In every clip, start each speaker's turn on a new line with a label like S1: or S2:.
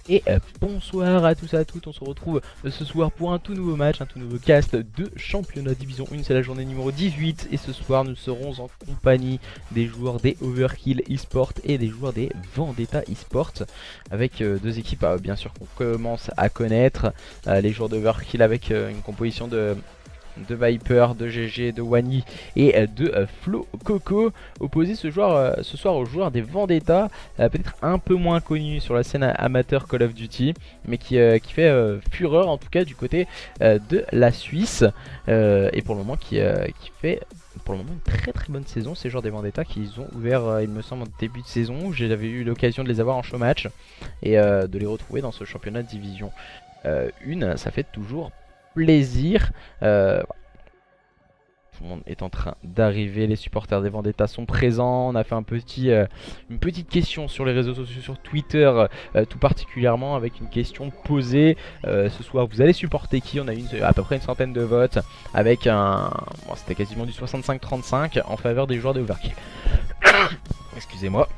S1: Et bonsoir à tous et à toutes, on se retrouve ce soir pour un tout nouveau match, un tout nouveau cast de championnat division 1, c'est la journée numéro 18 et ce soir nous serons en compagnie des joueurs des Overkill eSport et des joueurs des Vendetta eSport avec deux équipes bien sûr qu'on commence à connaître, les joueurs d'Overkill avec une composition de Viper, de GG, de Wani et de Flo Coco, opposé ce soir aux joueurs des Vendetta, peut-être un peu moins connu sur la scène amateur Call of Duty, mais qui fait fureur en tout cas du côté de la Suisse, et pour le moment qui fait pour le moment une très très bonne saison. Ces joueurs des Vendetta qui ont ouvert il me semble en début de saison, j'avais eu l'occasion de les avoir en show match et de les retrouver dans ce championnat de division 1, ça fait toujours plaisir. Tout le monde est en train d'arriver, les supporters des Vendetta sont présents. On a fait une petite question sur les réseaux sociaux, sur Twitter tout particulièrement, avec une question posée. Ce soir, vous allez supporter qui? On a eu à peu près une centaine de votes, avec bon, c'était quasiment du 65-35 en faveur des joueurs de Overkill. Excusez-moi.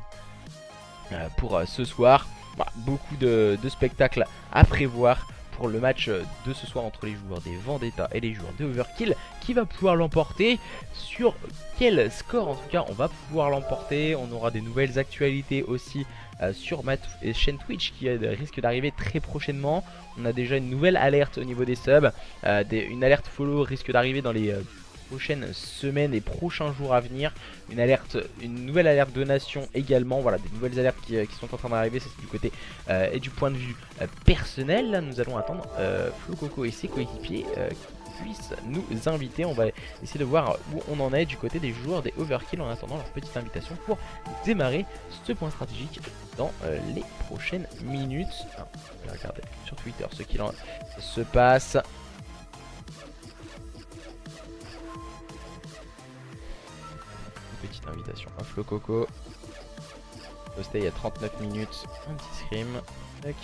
S1: Pour ce soir, voilà, beaucoup de spectacles à prévoir pour le match de ce soir entre les joueurs des Vendetta et les joueurs de Overkill. Qui va pouvoir l'emporter? Sur quel score en tout cas on va pouvoir l'emporter? On aura des nouvelles actualités aussi sur ma chaîne Twitch qui risque d'arriver très prochainement. On a déjà une nouvelle alerte au niveau des subs, une alerte follow risque d'arriver dans les prochaines semaines et prochains jours à venir. Une nouvelle alerte donation également. Voilà, des nouvelles alertes qui sont en train d'arriver. C'est du côté et du point de vue personnel. Là, nous allons attendre Flo Coco et ses coéquipiers qui puissent nous inviter. On va essayer de voir où on en est du côté des joueurs des Overkill en attendant leur petite invitation pour démarrer ce point stratégique dans les prochaines minutes. On va regarder sur Twitter ce qu'il en se passe. Petite invitation à Flo Coco. Posté il y a 39 minutes. Un petit scrim. Tac.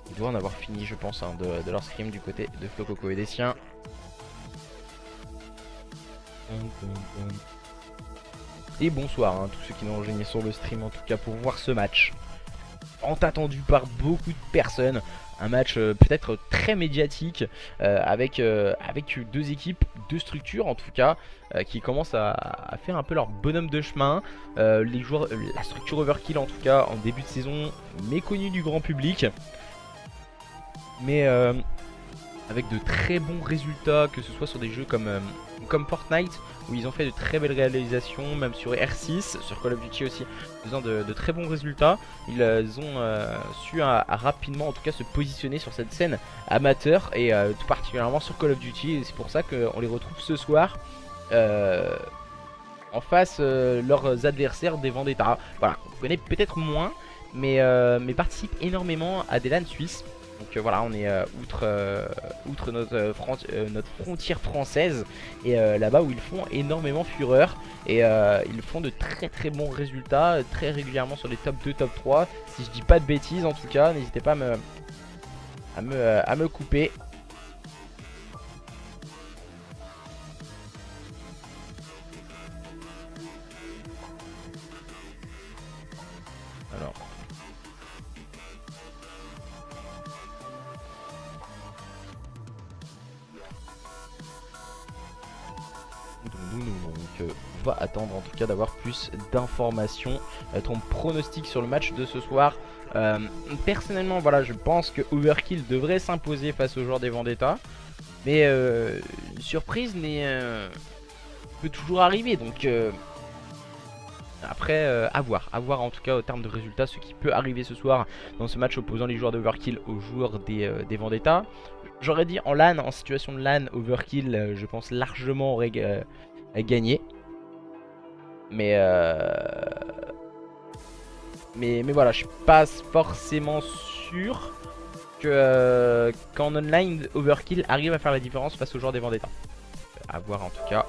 S1: Ils doivent en avoir fini, je pense, de leur scrim du côté de Flo Coco et des siens. Et bonsoir, tous ceux qui nous ont rejoint sur le stream, en tout cas, pour voir ce match. Attendu par beaucoup de personnes. Un match peut-être très médiatique, avec deux équipes, deux structures en tout cas, qui commencent à faire un peu leur bonhomme de chemin. Les joueurs, la structure Overkill en tout cas en début de saison méconnue du grand public, mais avec de très bons résultats, que ce soit sur des jeux comme Fortnite, où ils ont fait de très belles réalisations, même sur R6, sur Call of Duty aussi, faisant de très bons résultats. Ils ont su rapidement en tout cas se positionner sur cette scène amateur, et tout particulièrement sur Call of Duty, et c'est pour ça qu'on les retrouve ce soir en face leurs adversaires des Vendetta. Voilà, on connaît peut-être moins, mais participent énormément à des LAN suisses. Donc voilà, on est outre notre frontière française, et là-bas où ils font énormément fureur, et ils font de très très bons résultats très régulièrement sur les top 2, top 3. Si je dis pas de bêtises en tout cas, n'hésitez pas à me couper. Alors, donc on va attendre en tout cas d'avoir plus d'informations, ton pronostic sur le match de ce soir. Personnellement voilà, je pense que Overkill devrait s'imposer face aux joueurs des Vendetta, mais une surprise peut toujours arriver, donc après à voir en tout cas au terme de résultats ce qui peut arriver ce soir dans ce match opposant les joueurs d'Overkill aux joueurs des Vendetta. J'aurais dit en LAN, en situation de LAN, Overkill je pense largement aurait gagné, mais voilà, je suis pas forcément sûr que qu'en online Overkill arrive à faire la différence face aux joueurs des Vendetta. À voir en tout cas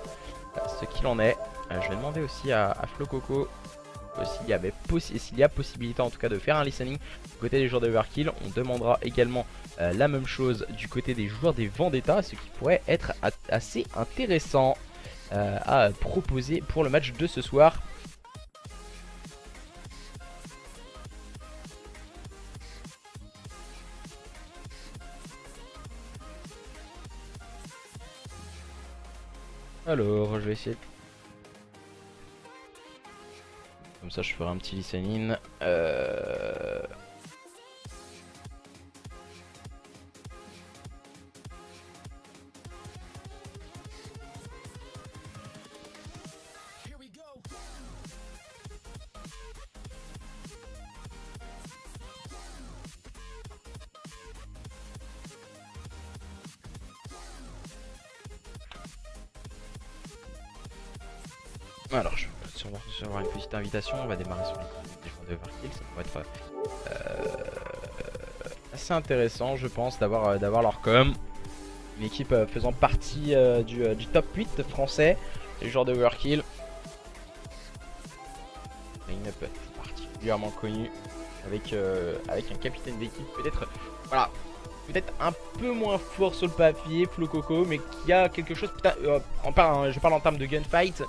S1: ce qu'il en est. Je vais demander aussi à Flo Coco s'il y a possibilité en tout cas de faire un listening du côté des joueurs d'Overkill. On demandera également la même chose du côté des joueurs des Vendetta, ce qui pourrait être assez intéressant à proposer pour le match de ce soir. Alors, je vais essayer. Comme ça, je ferai un petit listening. Alors, je vais sûrement recevoir une petite invitation. On va démarrer sur les joueurs de Overkill. Ça pourrait être assez intéressant, je pense, d'avoir leur com. Une équipe faisant partie du top 8 français, les joueurs de Overkill. Une up particulièrement connu avec un capitaine d'équipe peut-être, voilà, peut-être un peu moins fort sur le papier, Flo Coco, mais qui a quelque chose, je parle en termes de gunfight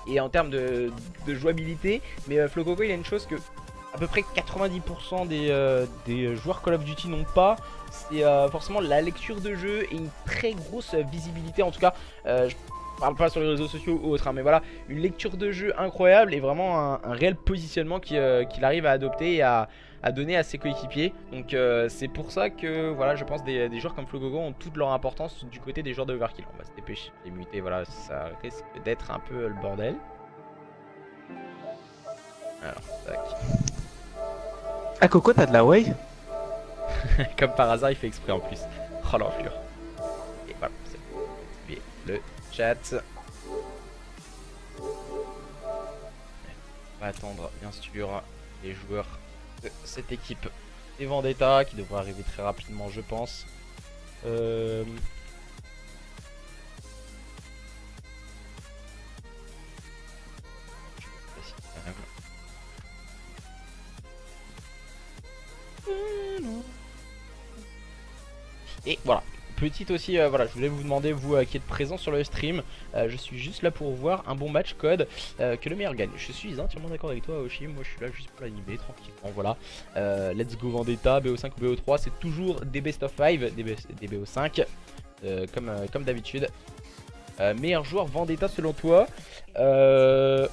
S1: et en termes de jouabilité, mais Flo Coco il a une chose que à peu près 90% des joueurs Call of Duty n'ont pas, c'est forcément la lecture de jeu et une très grosse visibilité. En tout cas, je parle pas sur les réseaux sociaux ou autres, hein, mais voilà, une lecture de jeu incroyable et vraiment un réel positionnement qu'il arrive à adopter et à donner à ses coéquipiers. Donc c'est pour ça que voilà, je pense des joueurs comme Flogogo ont toute leur importance du côté des joueurs de Overkill. On va se dépêcher et muter, voilà, ça risque d'être un peu le bordel. Alors, tac.
S2: Ah Coco, t'as de la way?
S1: Comme par hasard, il fait exprès en plus. Oh l'enflure. Et voilà, c'est bon. Le chat. On va attendre bien sûr les joueurs de cette équipe des Vendetta qui devraient arriver très rapidement, je pense. Et voilà, petite aussi, voilà, je voulais vous demander, vous qui êtes présent sur le stream, je suis juste là pour voir un bon match code, que le meilleur gagne. Je suis entièrement d'accord avec toi, Oshi, moi je suis là juste pour l'animer tranquillement, voilà. Let's go Vendetta, BO5 ou BO3, c'est toujours des best of 5, des BO5, comme d'habitude. Meilleur joueur Vendetta selon toi? Il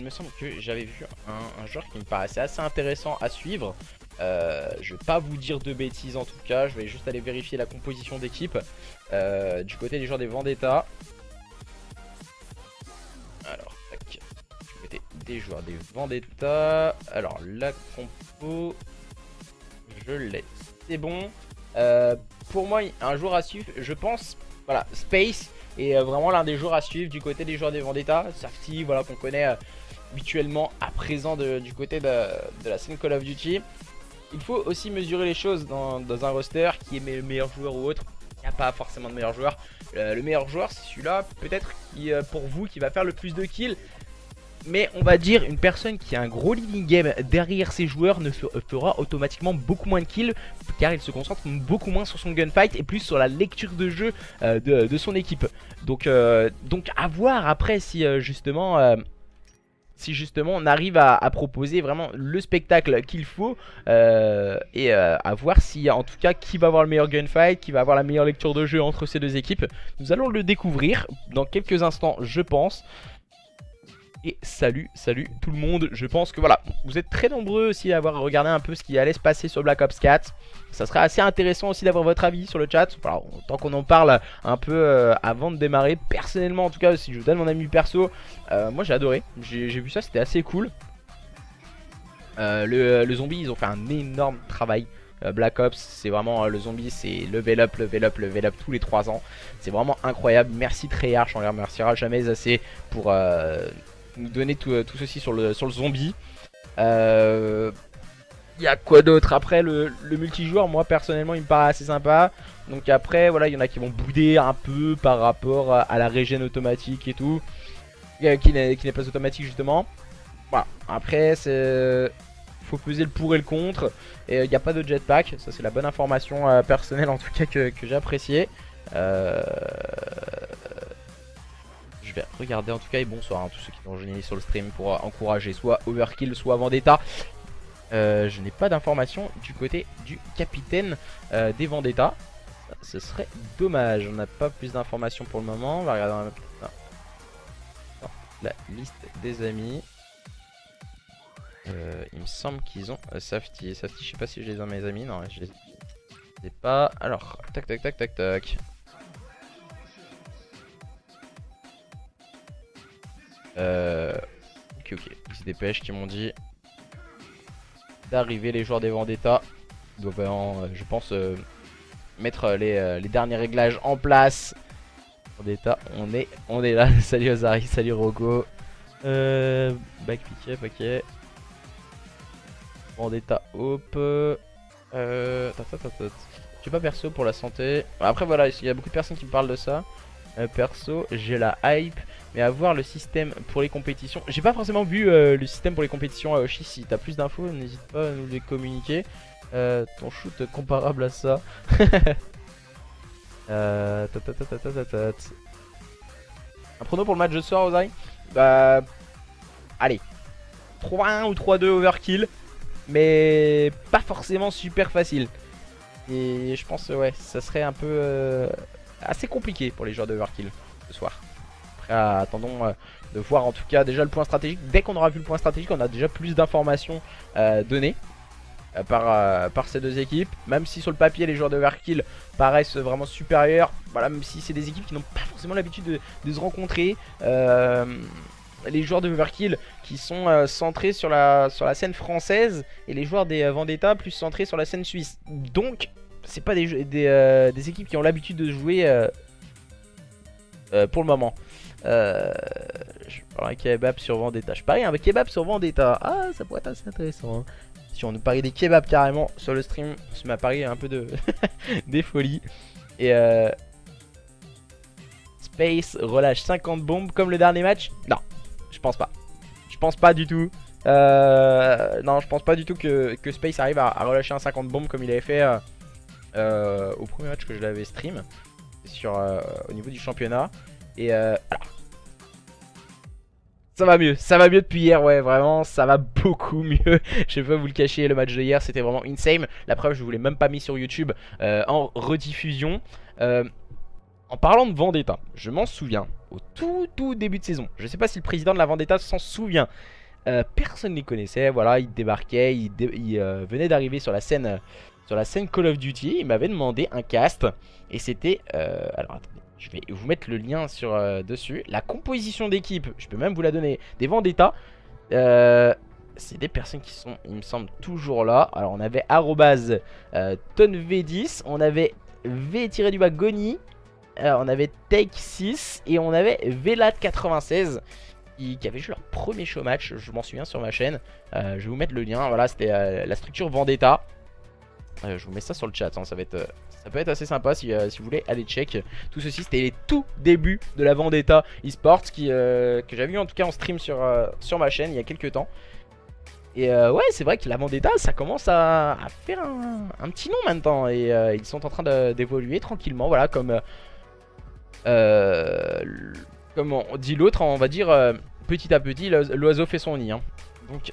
S1: me semble que j'avais vu un joueur qui me paraissait assez intéressant à suivre. Je vais pas vous dire de bêtises en tout cas, je vais juste aller vérifier la composition d'équipe du côté des joueurs des Vendetta. Alors, tac, du côté des joueurs des Vendetta. Alors, la compo, je l'ai, c'est bon. Pour moi, un joueur à suivre, je pense, voilà, Space est vraiment l'un des joueurs à suivre du côté des joueurs des Vendetta. Safety, voilà, qu'on connaît habituellement à présent du côté de la scène Call of Duty. Il faut aussi mesurer les choses dans un roster qui est le meilleur joueur ou autre. Il n'y a pas forcément de meilleur joueur. Le meilleur joueur, c'est celui-là, peut-être pour vous, qui va faire le plus de kills. Mais on va dire une personne qui a un gros leading game derrière ses joueurs ne fera automatiquement beaucoup moins de kills, car il se concentre beaucoup moins sur son gunfight et plus sur la lecture de jeu de son équipe. Donc à voir après si justement on arrive à proposer vraiment le spectacle qu'il faut et à voir si en tout cas qui va avoir le meilleur gunfight, qui va avoir la meilleure lecture de jeu entre ces deux équipes. Nous allons le découvrir dans quelques instants, je pense. Et salut tout le monde, je pense que voilà, vous êtes très nombreux aussi à avoir regardé un peu ce qui allait se passer sur Black Ops 4. Ça serait assez intéressant aussi d'avoir votre avis sur le chat. Voilà, tant qu'on en parle un peu avant de démarrer. Personnellement en tout cas, si je vous donne mon avis perso, moi j'ai adoré, j'ai vu ça, c'était assez cool. Le zombie, ils ont fait un énorme travail. Black Ops, c'est vraiment le zombie, c'est level up tous les 3 ans. C'est vraiment incroyable. Merci Treyarch, on les remerciera jamais assez pour nous donner tout ceci sur le zombie. Il y a quoi d'autre? Après le multijoueur, moi personnellement il me paraît assez sympa. Donc après voilà, il y en a qui vont bouder un peu par rapport à la régène automatique et tout, qui n'est pas automatique justement. Voilà, après c'est, faut peser le pour et le contre. Et il n'y a pas de jetpack, ça c'est la bonne information personnelle en tout cas que j'ai apprécié. Je vais regarder en tout cas, et bonsoir à tous ceux qui ont rejoint sur le stream pour encourager soit Overkill soit Vendetta. Je n'ai pas d'informations du côté du capitaine des Vendetta. ce serait dommage. On n'a pas plus d'informations pour le moment. On va regarder la liste des amis. Il me semble qu'ils ont Safety. Safety, je sais pas si je les ai dans mes amis. Non, je les ai pas. Alors, tac tac tac tac tac. Ok, ils se dépêchent, qui m'ont dit d'arriver les joueurs des Vendetta. Ils doivent, je pense, mettre les derniers réglages en place. Vendetta, on est là. Salut Ozari, salut Rocco. Back pick-up, ok. Vendetta, hop. Je sais pas perso pour la santé. Après voilà, il y a beaucoup de personnes qui me parlent de ça. Perso, j'ai la hype. Mais à voir le système pour les compétitions. J'ai pas forcément vu le système pour les compétitions à Oshi. Si t'as plus d'infos, n'hésite pas à nous les communiquer. Ton shoot comparable à ça. Un prono pour le match de ce soir, Ozai? Bah. Allez. 3-1 ou 3-2 overkill. Mais pas forcément super facile. Et je pense, ouais, ça serait un peu assez compliqué pour les joueurs de overkill ce soir. Après, attendons de voir en tout cas déjà le point stratégique. Dès qu'on aura vu le point stratégique, on a déjà plus d'informations données par ces deux équipes. Même si sur le papier, les joueurs de overkill paraissent vraiment supérieurs. Voilà, même si c'est des équipes qui n'ont pas forcément l'habitude de se rencontrer. Les joueurs de overkill qui sont centrés sur la scène française et les joueurs des Vendetta plus centrés sur la scène suisse. Donc c'est pas des équipes qui ont l'habitude de jouer pour le moment. Je parle un kebab sur Vendetta. Je parie un kebab sur Vendetta. Ah, ça pourrait être assez intéressant, hein. Si on nous parie des kebabs carrément sur le stream, ça m'a parié un peu de des folies. Et Space relâche 50 bombes comme le dernier match. Non, je pense pas. Je pense pas du tout. Non, je pense pas du tout que Space arrive à relâcher un 50 bombes comme il avait fait au premier match que je l'avais stream au niveau du championnat. Et alors, ça va mieux depuis hier, ouais, vraiment, ça va beaucoup mieux. Je vais pas vous le cacher, le match de hier c'était vraiment insane. La preuve, je vous l'ai même pas mis sur YouTube en rediffusion. En parlant de Vendetta, je m'en souviens au tout début de saison. Je sais pas si le président de la Vendetta s'en souvient. Personne ne les connaissait, voilà, il débarquait, il venait d'arriver sur la scène Call of Duty. Il m'avait demandé un cast et c'était, alors attendez, je vais vous mettre le lien dessus. La composition d'équipe, je peux même vous la donner, des Vendetta. C'est des personnes qui sont, il me semble, toujours là. Alors on avait @tonv10, on avait V-Goni, on avait Take 6 et on avait Velat96 qui avait joué leur premier show match, je m'en souviens, sur ma chaîne. Je vais vous mettre le lien, voilà, c'était la structure Vendetta. Je vous mets ça sur le chat, hein, ça peut être assez sympa si vous voulez aller check. Tout ceci, c'était les tout débuts de la Vendetta eSports que j'avais vu en tout cas en stream sur ma chaîne il y a quelques temps. Et ouais, c'est vrai que la Vendetta, ça commence à faire un petit nom maintenant. Et ils sont en train d'évoluer tranquillement, voilà, comme on dit l'autre, on va dire petit à petit, l'oiseau fait son nid, hein. Donc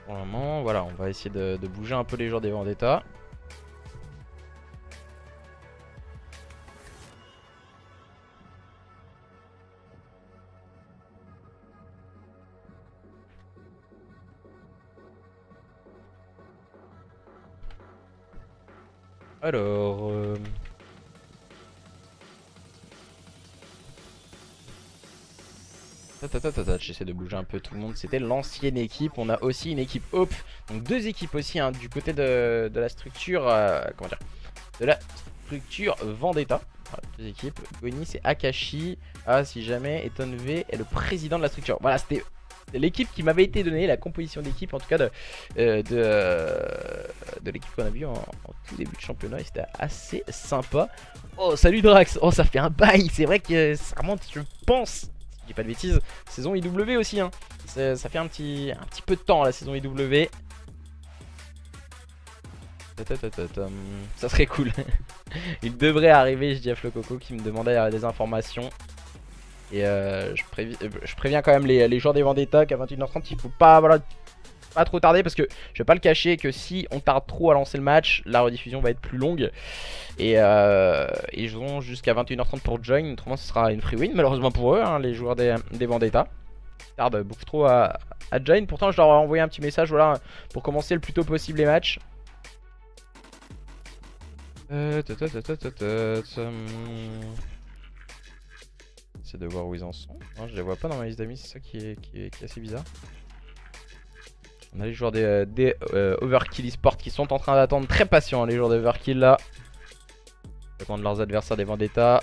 S1: pour le moment, voilà, on va essayer de bouger un peu les joueurs des Vendetta. Alors j'essaie de bouger un peu tout le monde. C'était l'ancienne équipe. On a aussi une équipe Hope. Donc deux équipes aussi, hein, du côté de la structure comment dire, de la structure Vendetta. Voilà, deux équipes. Goni c'est Akashi. Ah, si jamais, et Tonv est le président de la structure. Voilà, c'était l'équipe qui m'avait été donnée, la composition d'équipe en tout cas de l'équipe qu'on a vu en tout début de championnat. Et c'était assez sympa. Oh, salut Drax. Oh, ça fait un bail. C'est vrai que ça remonte, je pense, si je dis pas de bêtises, saison IW aussi, hein. Ça fait un petit peu de temps la saison IW. Ça serait cool. Il devrait arriver, je dis à Flococo qui me demandait des informations. Et je préviens quand même les joueurs des Vendetta qu'à 21h30 il faut pas, voilà, pas trop tarder parce que je vais pas le cacher que si on tarde trop à lancer le match, la rediffusion va être plus longue. Et ils auront jusqu'à 21h30 pour join. Autrement, ce sera une free win malheureusement pour eux, hein, les joueurs des Vendetta. Ils tardent beaucoup trop à join. Pourtant, je leur ai envoyé un petit message voilà, pour commencer le plus tôt possible les matchs. C'est de voir où ils en sont. Non, je les vois pas dans ma liste d'amis, c'est ça qui est assez bizarre. On a les joueurs des Overkill eSport qui sont en train d'attendre très patients, les joueurs de Overkill là. Ils attendent leurs adversaires des Vendetta.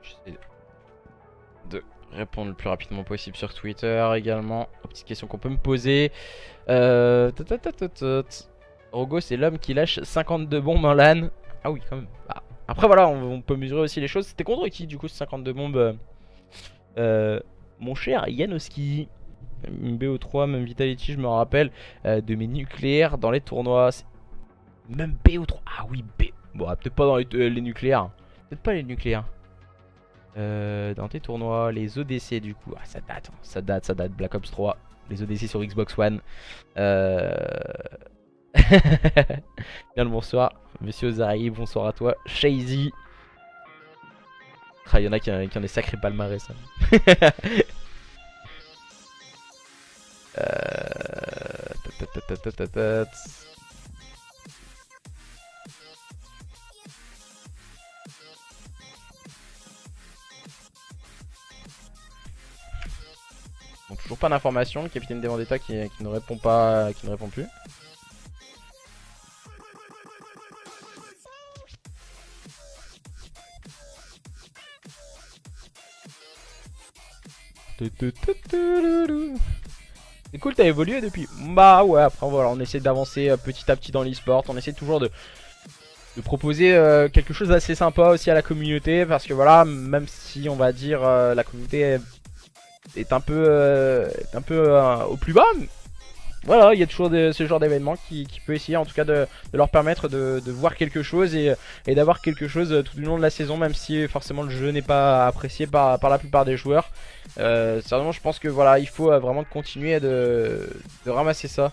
S1: J'essaie de répondre le plus rapidement possible sur Twitter également aux petites questions qu'on peut me poser. Rogo, c'est l'homme qui lâche 52 bombes en LAN. Ah oui, quand même. Bah, après, voilà, on peut mesurer aussi les choses. C'était contre qui, du coup, ce 52 bombes mon cher Janoski. BO3, même Vitality, je me rappelle de mes nucléaires dans les tournois. Même BO3. Ah oui, B. Bon, peut-être pas dans les nucléaires. Peut-être pas les nucléaires. Dans tes tournois, les ODC du coup. Ah, ça date, hein. Ça date. Black Ops 3. Les ODC sur Xbox One. Bien le bonsoir, monsieur Ozari, bonsoir à toi. Shazy. Ah, il y en a qui ont des sacrés palmarès. Hein. Bon, toujours pas d'information. Le capitaine des Vendetta qui ne répond pas, qui ne répond plus. C'est cool, t'as évolué depuis. Bah ouais, après voilà, on essaie d'avancer petit à petit dans l'e-sport. On essaie toujours de proposer quelque chose d'assez sympa aussi à la communauté. Parce que voilà, même si on va dire la communauté est un peu, au plus bas. Voilà, il y a toujours ce genre d'événement qui peut essayer en tout cas de leur permettre de voir quelque chose et d'avoir quelque chose tout du long de la saison, même si forcément le jeu n'est pas apprécié par la plupart des joueurs. Sérieusement, je pense que voilà, il faut vraiment continuer de ramasser ça.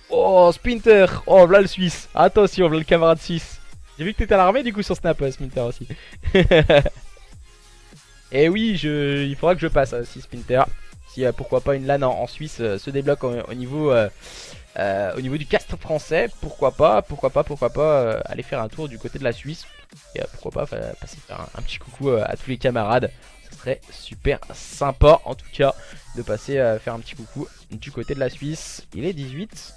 S1: Oh, Splinter! Oh, voilà le Suisse! Attention, voilà le camarade suisse! J'ai vu que t'étais à l'armée du coup sur Snap, Splinter aussi. Et oui, il faudra que je passe aussi, Splinter. Si pourquoi pas une LAN en Suisse se débloque au niveau du cast français, pourquoi pas aller faire un tour du côté de la Suisse et pourquoi pas passer faire un petit coucou à tous les camarades. Ce serait super sympa en tout cas de passer faire un petit coucou du côté de la Suisse. Il est 18.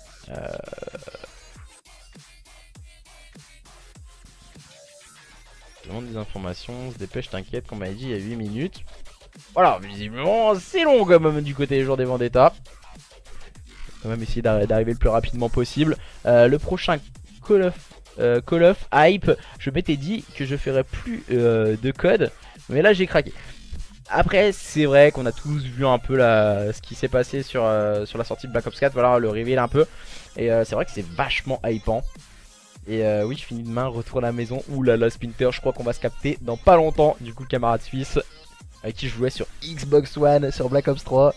S1: Je demande des informations, on se dépêche, t'inquiète, qu'on m'a dit il y a 8 minutes. Voilà, visiblement c'est long quand même du côté des joueurs des Vendetta. Quand même essayer d'arriver le plus rapidement possible. Le prochain Call of Hype, je m'étais dit que je ferais plus de code, mais là j'ai craqué. Après c'est vrai qu'on a tous vu un peu ce qui s'est passé sur la sortie de Black Ops 4, voilà le reveal un peu. Et c'est vrai que c'est vachement hypant. Et oui, je finis demain, retour à la maison. Ouh là là, Splinter, je crois qu'on va se capter dans pas longtemps. Du coup, le camarade suisse avec qui je jouais sur Xbox One, sur Black Ops 3.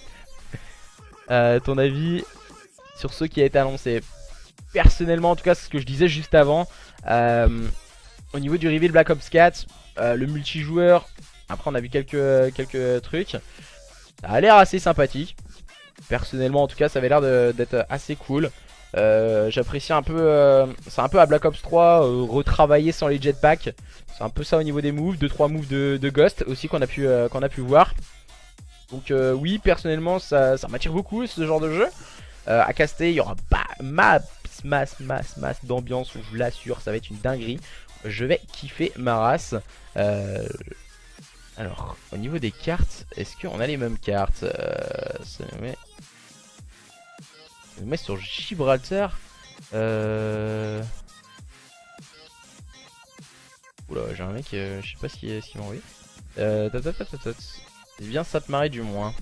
S1: Ton avis sur ce qui a été annoncé? Personnellement, en tout cas, c'est ce que je disais juste avant. Au niveau du reveal Black Ops 4, le multijoueur, après on a vu quelques trucs. Ça a l'air assez sympathique. Personnellement, en tout cas, ça avait l'air d'être assez cool. J'apprécie un peu, c'est un peu à Black Ops 3 retravaillé sans les jetpacks. C'est un peu ça au niveau des moves, 2-3 moves de Ghost aussi qu'on a pu voir. Donc oui, personnellement ça m'attire beaucoup ce genre de jeu. À caster, il y aura masse d'ambiance, je vous l'assure, ça va être une dinguerie. Je vais kiffer ma race. Alors, au niveau des cartes, est-ce qu'on a les mêmes cartes? Ça nous met sur Gibraltar. Oula, j'ai un mec, je sais pas ce qu'il m'a envoyé. C'est bien Satmaré du moins.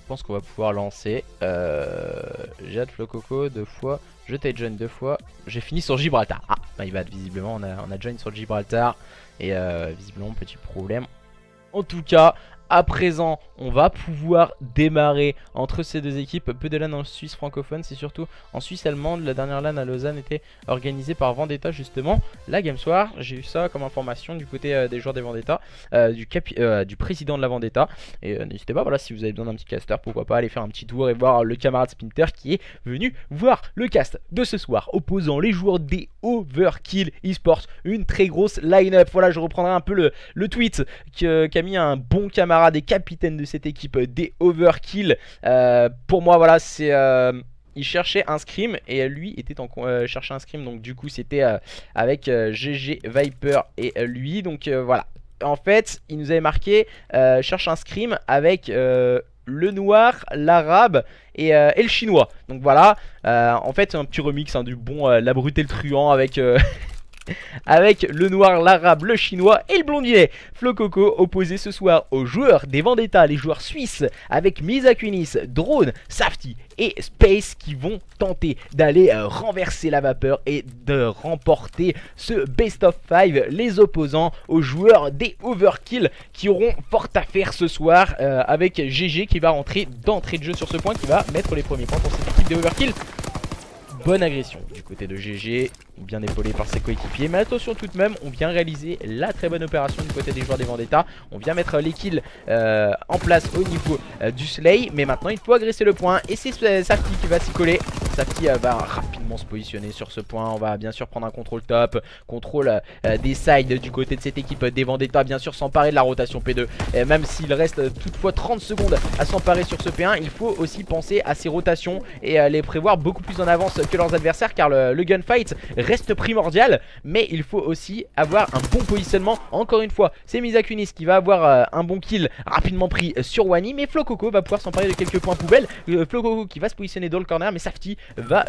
S1: pense qu'on va pouvoir lancer. J'ai hâte Flococo 2 fois. Je t'ai join 2 fois. J'ai fini sur Gibraltar. Ah, my bad, visiblement, on a join sur Gibraltar. Et visiblement, petit problème. En tout cas, à présent, on va pouvoir démarrer entre ces deux équipes. Peu de LAN en Suisse francophone, c'est surtout en Suisse allemande. La dernière LAN à Lausanne était organisée par Vendetta, justement. La Gamesoir, j'ai eu ça comme information du côté des joueurs des Vendetta, du président de la Vendetta. Et n'hésitez pas, voilà, si vous avez besoin d'un petit caster, pourquoi pas aller faire un petit tour et voir le camarade Splinter qui est venu voir le cast de ce soir, opposant les joueurs des Overkill Esports. Une très grosse line-up. Voilà, je reprendrai un peu le tweet qu'a mis un bon camarade des capitaines de cette équipe des Overkill. Pour moi, voilà, c'est il cherchait un scrim et lui était cherchait un scrim, donc du coup c'était avec GG Viper et lui, donc voilà. En fait, il nous avait marqué cherche un scrim avec le noir, l'arabe et le chinois. Donc voilà, en fait un petit remix du bon la brute et le truand avec avec le noir, l'arabe, le chinois et le blondinet. Flococo opposé ce soir aux joueurs des Vendetta, les joueurs suisses, avec Misakunis, Drone, Safety et Space qui vont tenter d'aller renverser la vapeur et de remporter ce best of 5, les opposants aux joueurs des Overkill qui auront fort à faire ce soir, avec GG qui va rentrer d'entrée de jeu sur ce point, qui va mettre les premiers points pour cette équipe des Overkill. Bonne agression du côté de GG, bien épaulé par ses coéquipiers. Mais attention tout de même, on vient réaliser la très bonne opération du côté des joueurs des Vendetta. On vient mettre les kills en place au niveau du Slay. Mais maintenant il faut agresser le point et c'est Safety qui va s'y coller. Safety va rapidement se positionner sur ce point. On va bien sûr prendre un contrôle top, contrôle des sides du côté de cette équipe des Vendetta. Bien sûr s'emparer de la rotation P2. Même s'il reste toutefois 30 secondes à s'emparer sur ce P1, il faut aussi penser à ces rotations et les prévoir beaucoup plus en avance que leurs adversaires, car le gunfight reste primordial, mais il faut aussi avoir un bon positionnement. Encore une fois, c'est Misakunis qui va avoir un bon kill rapidement pris sur Wani, mais Flococo va pouvoir s'emparer de quelques points poubelles. Flococo qui va se positionner dans le corner, mais Safety va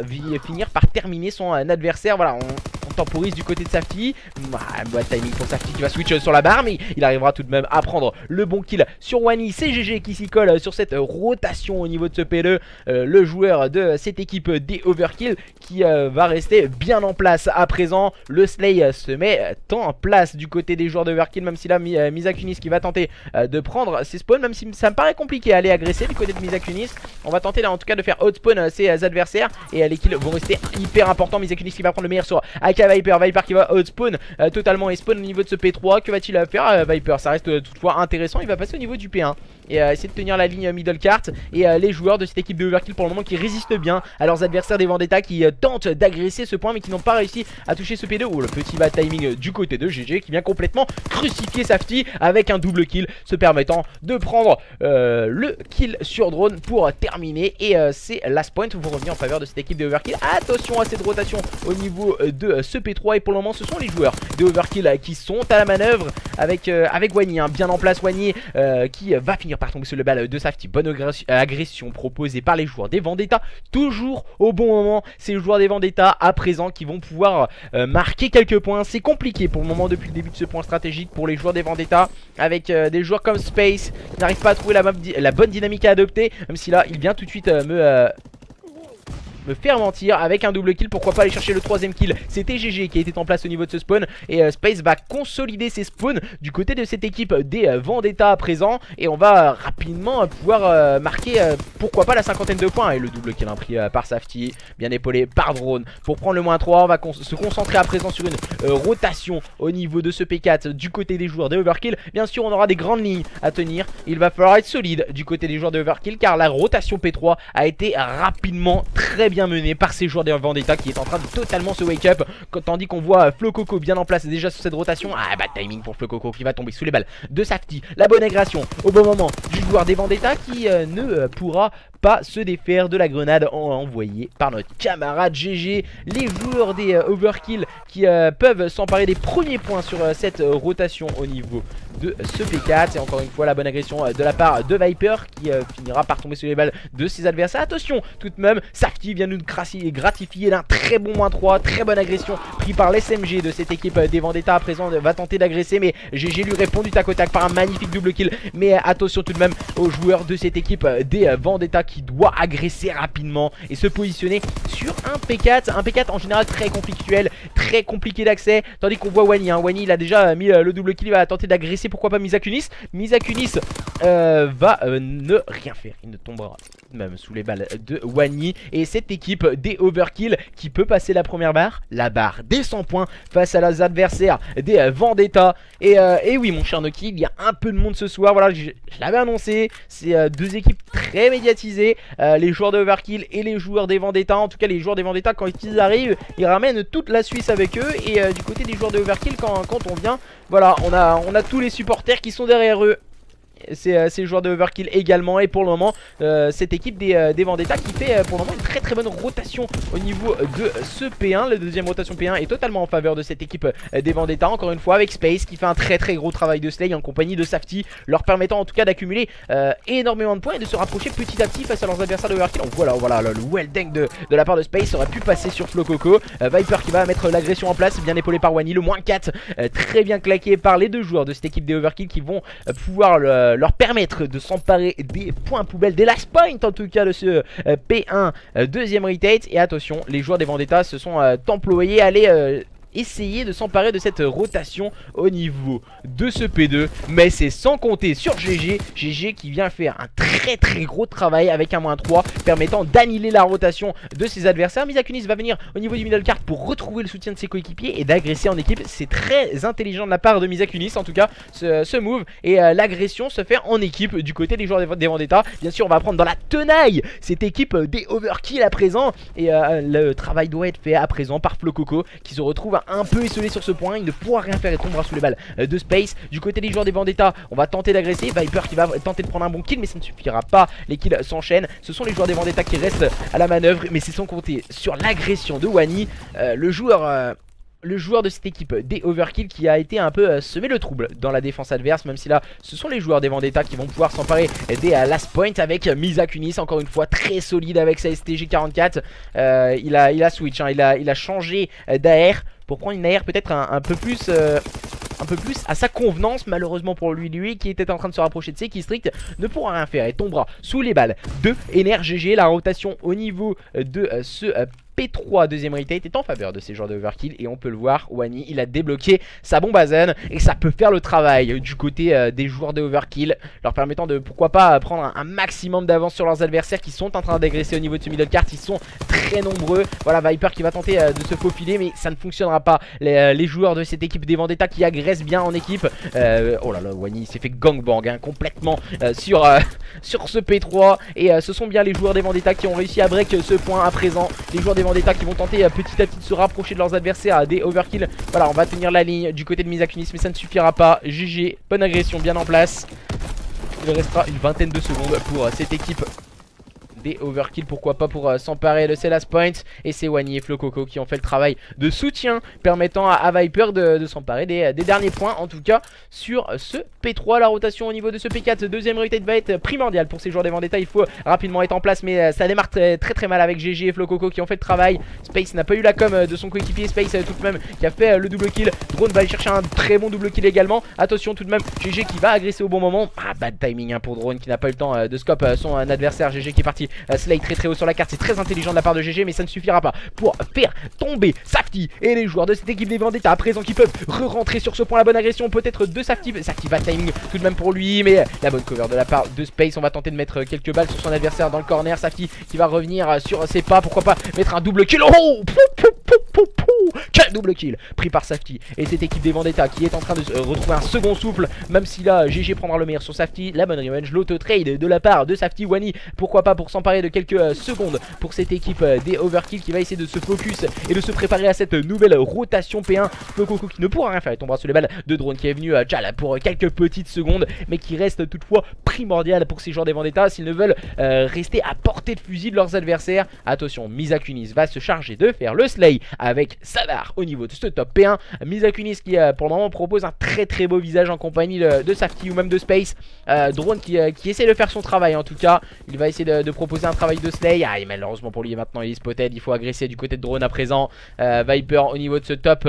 S1: finir par terminer son adversaire. Voilà, on temporise du côté de Safety. Bon timing pour Safety qui va switch sur la barre, mais il arrivera tout de même à prendre le bon kill sur Wani. C'est GG qui s'y colle sur cette rotation au niveau de ce P2, le joueur de cette équipe des Overkill qui va rester bien en place. À présent, le Slay se met en place du côté des joueurs de Overkill, même si là Misakunis qui va tenter de prendre ses spawns, même si ça me paraît compliqué à aller agresser du côté de Misakunis. On va tenter là en tout cas de faire outspawn ses adversaires et les kills vont rester hyper importants. Misakunis qui va prendre le meilleur sur AK Viper, Viper qui va outspawn totalement et spawn au niveau de ce P3. Que va-t-il faire Viper? Ça reste toutefois intéressant, il va passer au niveau du P1 et essayer de tenir la ligne middle cart. Et les joueurs de cette équipe de Overkill pour le moment qui résistent bien à leurs adversaires des Vendetta, qui tentent d'agresser ce point mais qui n'ont pas réussi à toucher ce P2. Oh, le petit bad timing du côté de GG qui vient complètement crucifier Safety avec un double kill, se permettant de prendre le kill sur drone pour terminer. Et c'est last point pour revenir en faveur de cette équipe de Overkill. Attention à cette rotation au niveau de ce P3 et pour le moment ce sont les joueurs de Overkill qui sont à la manœuvre avec Wani, bien en place. Wani qui va finir par tomber sur le bal de Safety. Bonne agression proposée par les joueurs des Vendetta, toujours au bon moment. Ces joueurs des Vendetta à présent qui vont pouvoir marquer quelques points. C'est compliqué pour le moment depuis le début de ce point stratégique pour les joueurs des Vendetta, avec des joueurs comme Space qui n'arrivent pas à trouver la bonne dynamique à adopter, même si là il vient tout de suite me faire mentir avec un double kill. Pourquoi pas aller chercher le troisième kill? C'était GG qui était en place au niveau de ce spawn. Et Space va consolider ses spawns du côté de cette équipe des Vendetta à présent. Et on va rapidement pouvoir marquer pourquoi pas la cinquantaine de points. Et le double kill pris par Safety, bien épaulé par Drone pour prendre le -3. On va se concentrer à présent sur une rotation au niveau de ce P4 du côté des joueurs des Overkill. Bien sûr on aura des grandes lignes à tenir. Il va falloir être solide du côté des joueurs de Overkill, car la rotation P3 a été rapidement très bien mené par ces joueurs des Vendetta qui est en train de totalement se wake up, tandis qu'on voit Flococo bien en place déjà sur cette rotation. Ah bah timing pour Flococo qui va tomber sous les balles de Safety. La bonne agression au bon moment du joueur des Vendetta qui ne pourra pas se défaire de la grenade envoyée par notre camarade GG. Les joueurs des Overkill qui peuvent s'emparer des premiers points sur cette rotation au niveau de ce P4. Et encore une fois la bonne agression de la part de Viper qui finira par tomber sur les balles de ses adversaires. Attention tout de même, Safety vient nous gratifier d'un très bon -3. Très bonne agression pris par l'SMG de cette équipe des Vendetta. À présent va tenter d'agresser, mais GG lui répond du tac au tac par un magnifique double kill. Mais attention tout de même aux joueurs de cette équipe des Vendetta qui doit agresser rapidement et se positionner sur un P4. Un P4 en général très conflictuel, très compliqué d'accès. Tandis qu'on voit Wani, Wani il a déjà mis le double kill, il va tenter d'agresser, pourquoi pas Misakunis. Misakunis va ne rien faire, il ne tombera même sous les balles de Wani. Et cette équipe des Overkill qui peut passer la première barre, la barre des 100 points face à leurs adversaires des Vendetta. Et oui mon cher Noki, il y a un peu de monde ce soir, voilà, je l'avais annoncé. C'est deux équipes très médiatisées, les joueurs de Overkill et les joueurs des Vendetta. En tout cas les joueurs des Vendetta, quand ils arrivent, ils ramènent toute la Suisse avec eux. Et du côté des joueurs de Overkill, quand on vient, voilà, on a tous les supporters qui sont derrière eux. C'est joueurs de Overkill également. Et pour le moment cette équipe des Vendetta qui fait pour le moment une très bonne rotation au niveau de ce P1. La deuxième rotation P1 est totalement en faveur de cette équipe des Vendetta. Encore une fois avec Space qui fait un très gros travail de slay en compagnie de Safety, leur permettant en tout cas d'accumuler énormément de points et de se rapprocher petit à petit face à leurs adversaires de Overkill. Donc voilà le well dunk de la part de Space aurait pu passer sur Flococo. Viper qui va mettre l'agression en place, bien épaulé par Wani. Le -4 très bien claqué par les deux joueurs de cette équipe des Overkill qui vont pouvoir leur permettre de s'emparer des points poubelles, des last points en tout cas de ce P1 deuxième retake. Et attention, les joueurs des Vendetta se sont employés à aller essayer de s'emparer de cette rotation au niveau de ce P2. Mais c'est sans compter sur GG qui vient faire un très gros travail avec un -3 permettant d'annihiler la rotation de ses adversaires. Misakunis va venir au niveau du middle card pour retrouver le soutien de ses coéquipiers et d'agresser en équipe. C'est très intelligent de la part de Misakunis en tout cas ce move. Et l'agression se fait en équipe du côté des joueurs des Vendetta. Bien sûr on va prendre dans la tenaille cette équipe des Overkill à présent. Et le travail doit être fait à présent par Flococo qui se retrouve un peu isolé sur ce point. Il ne pourra rien faire et tombera sous les balles de Space. Du côté des joueurs des Vendetta, on va tenter d'agresser. Viper qui va tenter de prendre un bon kill, mais ça ne suffira pas. Les kills s'enchaînent. Ce sont les joueurs des Vendetta qui restent à la manœuvre, mais c'est sans compter sur l'agression de Wani, le joueur de cette équipe des Overkill qui a été un peu semé le trouble dans la défense adverse. Même si là ce sont les joueurs des Vendetta qui vont pouvoir s'emparer des last point avec Misakunis, encore une fois très solide avec sa STG 44. Il a switch, il a changé d'AR pour prendre une AR peut-être un peu plus à sa convenance. Malheureusement pour lui qui était en train de se rapprocher de ses Keystrict, ne pourra rien faire et tombera sous les balles de NRGG. La rotation au niveau de ce P3 deuxième retake est en faveur de ces joueurs de Overkill. Et on peut le voir, Wani il a débloqué sa bombe à zen et ça peut faire le travail du côté des joueurs de Overkill, leur permettant de pourquoi pas prendre un maximum d'avance sur leurs adversaires qui sont en train d'agresser au niveau de ce middle cart. Ils sont très nombreux. Voilà Viper qui va tenter de se faufiler, mais ça ne fonctionnera pas. Les joueurs de cette équipe des Vendetta qui agressent bien en équipe. Oh là là, Wani s'est fait gangbang complètement sur ce P3. Et ce sont bien les joueurs des Vendetta qui ont réussi à break ce point à présent. Les joueurs des Vendetta qui vont tenter petit à petit de se rapprocher de leurs adversaires des Overkill. Voilà, on va tenir la ligne du côté de Misakunis, mais ça ne suffira pas. GG, bonne agression bien en place. Il restera une vingtaine de secondes pour cette équipe des Overkill, pourquoi pas pour s'emparer de ces last points. Et c'est Wani et Flococo qui ont fait le travail de soutien permettant à Viper de s'emparer des derniers points en tout cas sur ce P3. La rotation au niveau de ce P4 deuxième retake va être primordiale pour ces joueurs des Vendetta. Il faut rapidement être en place, mais ça démarre très mal avec GG et Flococo qui ont fait le travail. Space n'a pas eu la com de son coéquipier. Space tout de même qui a fait le double kill. Drone va aller chercher un très bon double kill également. Attention tout de même, GG qui va agresser au bon moment. Bad timing pour Drone qui n'a pas eu le temps de scope son adversaire. GG qui est parti slay très haut sur la carte. C'est très intelligent de la part de GG, mais ça ne suffira pas pour faire tomber Safety et les joueurs de cette équipe des Vendetta à présent qui peuvent re-rentrer sur ce point. La bonne agression peut-être de Safety. Safety va timing tout de même pour lui, mais la bonne cover de la part de Space. On va tenter de mettre quelques balles sur son adversaire dans le corner. Safety qui va revenir sur ses pas. Pourquoi pas mettre un double kill. Oh Quel double kill pris par Safety. Et cette équipe des Vendetta qui est en train de retrouver un second souffle. Même si là GG prendra le meilleur sur Safety. La bonne revenge, l'auto-trade de la part de Safety. Wani, pourquoi pas pour s'emparer de quelques secondes pour cette équipe des Overkill qui va essayer de se focus et de se préparer à cette nouvelle rotation P1. Coco qui ne pourra rien faire, il tombera sous les balles de Drone qui est venu là pour quelques petites secondes, mais qui reste toutefois primordial pour ces joueurs des Vendetta s'ils ne veulent rester à portée de fusil de leurs adversaires. Attention, Misakunis va se charger de faire le slay avec Sadar au niveau de ce top P1. Misakunis qui pour le moment propose un très beau visage en compagnie de Safety ou même de Space. Drone qui essaie de faire son travail en tout cas. Il va essayer de proposer un travail de slay. Ah, et malheureusement pour lui maintenant il est spotted. Il faut agresser du côté de Drone à présent. Viper au niveau de ce top.